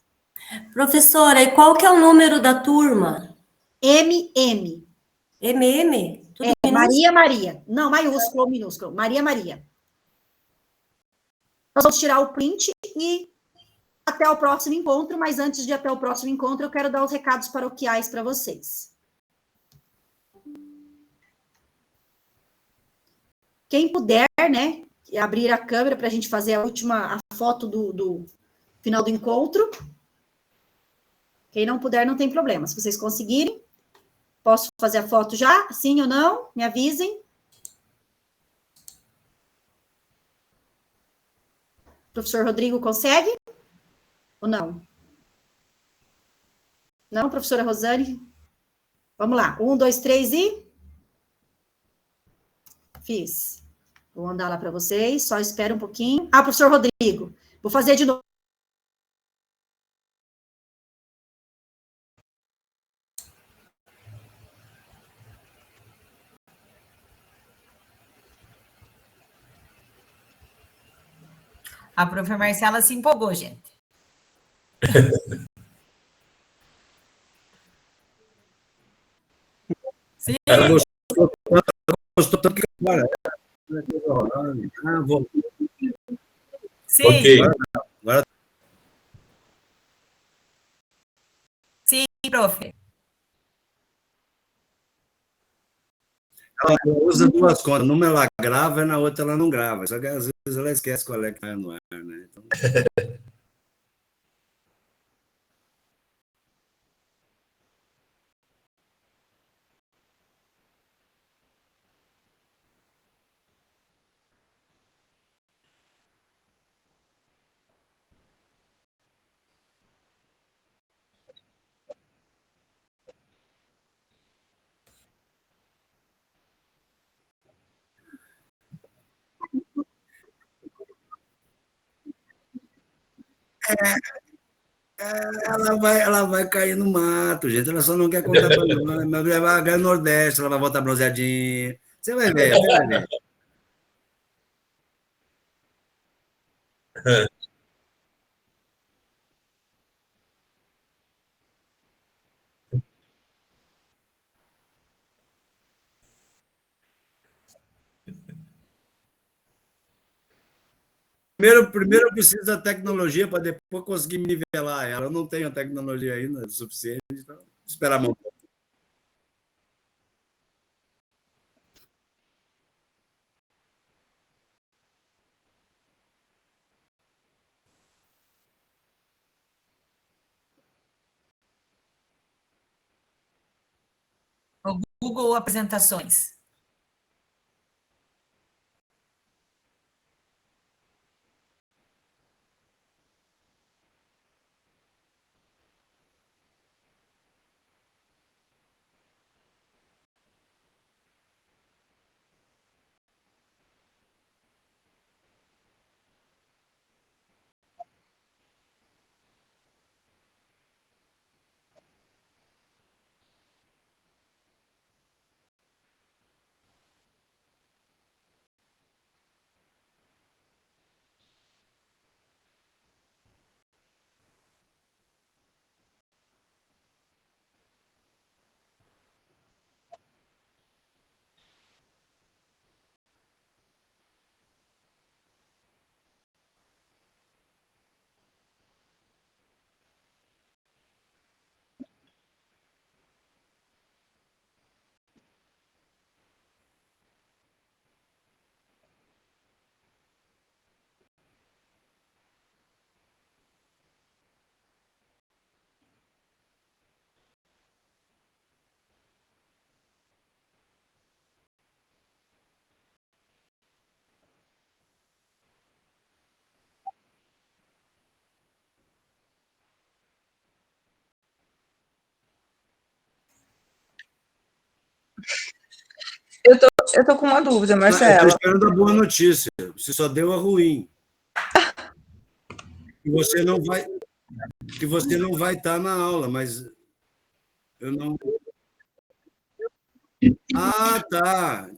A: Professora, e qual que é o número da turma?
B: MM.
A: MM? Tudo
B: Maria, Maria. Não, maiúsculo ou minúsculo. Maria, Maria. Nós vamos tirar o print e até o próximo encontro, mas antes de até o próximo encontro, eu quero dar os recados paroquiais para vocês. Quem puder, né, abrir a câmera para a gente fazer a foto do final do encontro. Quem não puder, não tem problema. Se vocês conseguirem, posso fazer a foto já? Sim ou não? Me avisem. Professor Rodrigo consegue? Ou não? Não, professora Rosane? Vamos lá. 1, 2, 3 e... Fiz. Vou mandar lá para vocês, só espera um pouquinho. Ah, professor Rodrigo, vou fazer de novo.
C: A professora Marcela se empolgou, gente. Sim.
H: Ela gostou tanto que agora. Vou.
C: Sim.
D: Ok.
H: Agora...
C: Sim, prof.
H: Ela usa duas contas. Numa ela grava e na outra ela não grava. Só que às vezes ela esquece qual é que está no ar, né? Então... Ela vai cair no mato, gente. Ela só não quer contar para nós. Mas ela vai ganhar no Nordeste, ela vai voltar bronzeadinha. Você vai ver, você vai ver. Primeiro eu preciso da tecnologia para depois conseguir me nivelar ela. Eu não tenho a tecnologia ainda suficiente. Então... Esperar um pouco.
C: O Google Apresentações.
G: Eu tô com uma dúvida,
H: Eu
G: Marcela.
H: estou esperando a boa notícia. Você só deu a ruim. Que você não vai estar na aula, mas eu não. Ah,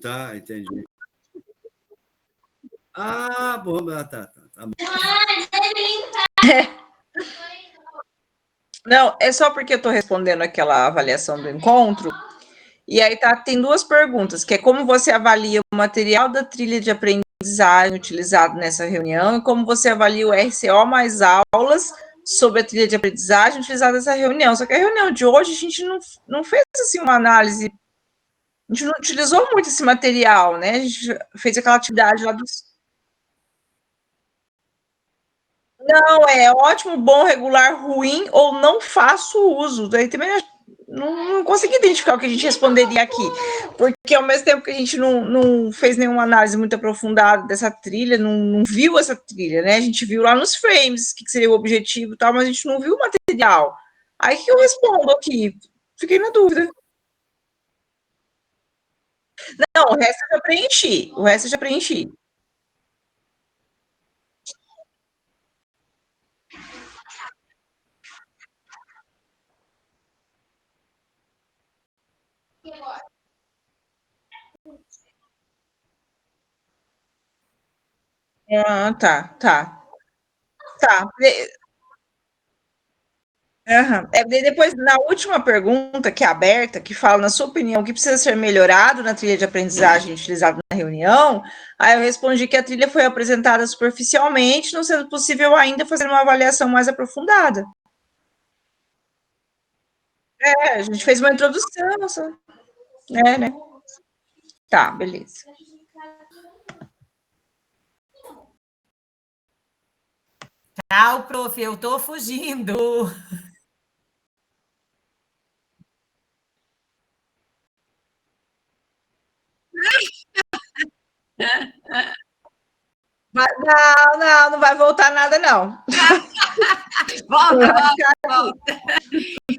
H: tá, entendi. Ah, bom, tá bom.
G: Não, é só porque eu estou respondendo aquela avaliação do encontro, e aí tem duas perguntas, que é como você avalia o material da trilha de aprendizagem utilizado nessa reunião e como você avalia o RCO mais aulas sobre a trilha de aprendizagem utilizada nessa reunião. Só que a reunião de hoje a gente não fez assim uma análise, a gente não utilizou muito esse material, né? A gente fez aquela atividade lá dos... Não, é ótimo, bom, regular, ruim ou não faço uso. Daí também não consegui identificar o que a gente responderia aqui, porque ao mesmo tempo que a gente não fez nenhuma análise muito aprofundada dessa trilha, não viu essa trilha, né? A gente viu lá nos frames o que seria o objetivo e tal, mas a gente não viu o material. Aí que eu respondo aqui? Fiquei na dúvida. Não, o resto eu já preenchi. O resto eu já preenchi. Ah, tá. Tá. Uhum. Depois, na última pergunta, que é aberta, que fala, na sua opinião, o que precisa ser melhorado na trilha de aprendizagem utilizada na reunião, aí eu respondi que a trilha foi apresentada superficialmente, não sendo possível ainda fazer uma avaliação mais aprofundada. A gente fez uma introdução, só. Né? Tá, beleza.
C: Tchau, prof, eu tô fugindo.
G: Não vai voltar nada, não.
E: Volta.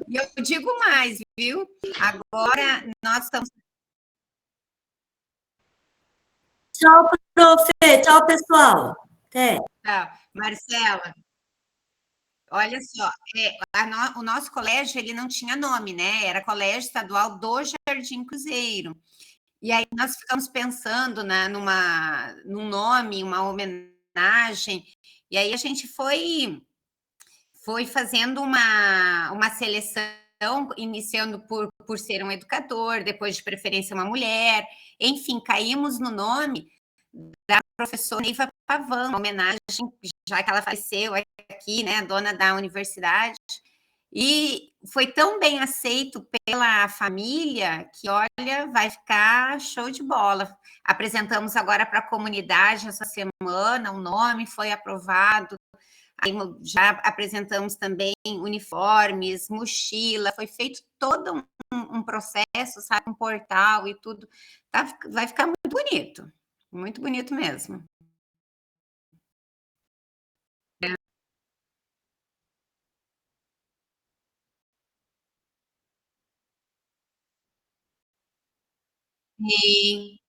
E: E eu digo mais, viu? Agora nós estamos...
A: Tchau, prof. Tchau, pessoal. Até.
E: Marcela, olha só, o nosso colégio ele não tinha nome, né? Era Colégio Estadual do Jardim Cruzeiro. E aí nós ficamos pensando num nome, uma homenagem, e aí a gente foi fazendo uma seleção, iniciando por ser um educador, depois de preferência uma mulher, enfim, caímos no nome da professora Neiva Pavão, uma homenagem, já que ela faleceu aqui, né, dona da universidade, E foi tão bem aceito pela família que, olha, vai ficar show de bola. Apresentamos agora para a comunidade essa semana, o nome foi aprovado. Aí já apresentamos também uniformes, mochila, foi feito todo um processo, sabe, um portal e tudo. Vai ficar muito bonito mesmo. Sim.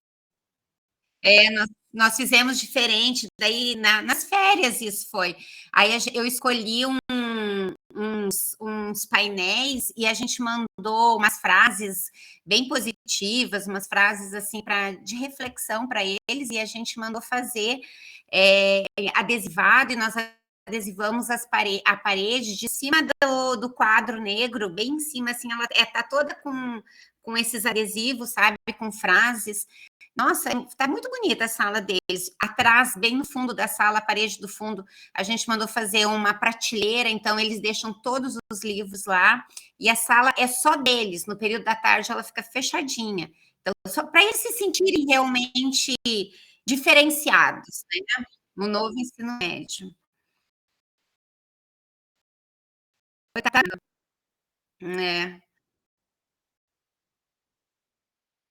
E: Nós fizemos diferente, daí nas férias isso foi. Aí eu escolhi uns painéis e a gente mandou umas frases bem positivas, umas frases assim de reflexão para eles, e a gente mandou fazer adesivado, e nós adesivamos a parede de cima do quadro negro, bem em cima, assim, ela tá toda com esses adesivos, sabe, com frases. Nossa, tá muito bonita a sala deles. Atrás, bem no fundo da sala, a parede do fundo, a gente mandou fazer uma prateleira, então eles deixam todos os livros lá, e a sala é só deles. No período da tarde, ela fica fechadinha. Então, só para eles se sentirem realmente diferenciados, né? No novo ensino médio. É.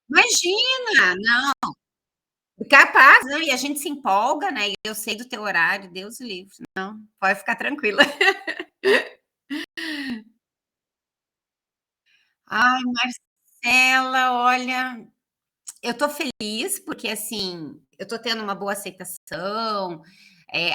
E: Imagina! Não. Capaz, não, e a gente se empolga, né? Eu sei do teu horário, Deus livre. Não, pode ficar tranquila. Ai, Marcela, olha, eu tô feliz porque, assim, eu tô tendo uma boa aceitação.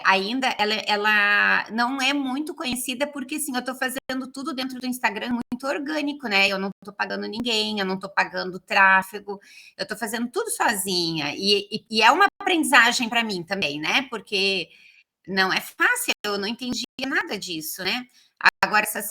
E: Ainda ela não é muito conhecida porque, assim, eu tô fazendo tudo dentro do Instagram muito orgânico, né? Eu não tô pagando ninguém, eu não tô pagando tráfego, eu tô fazendo tudo sozinha. E é uma aprendizagem para mim também, né? Porque não é fácil, eu não entendia nada disso, né? Agora, essa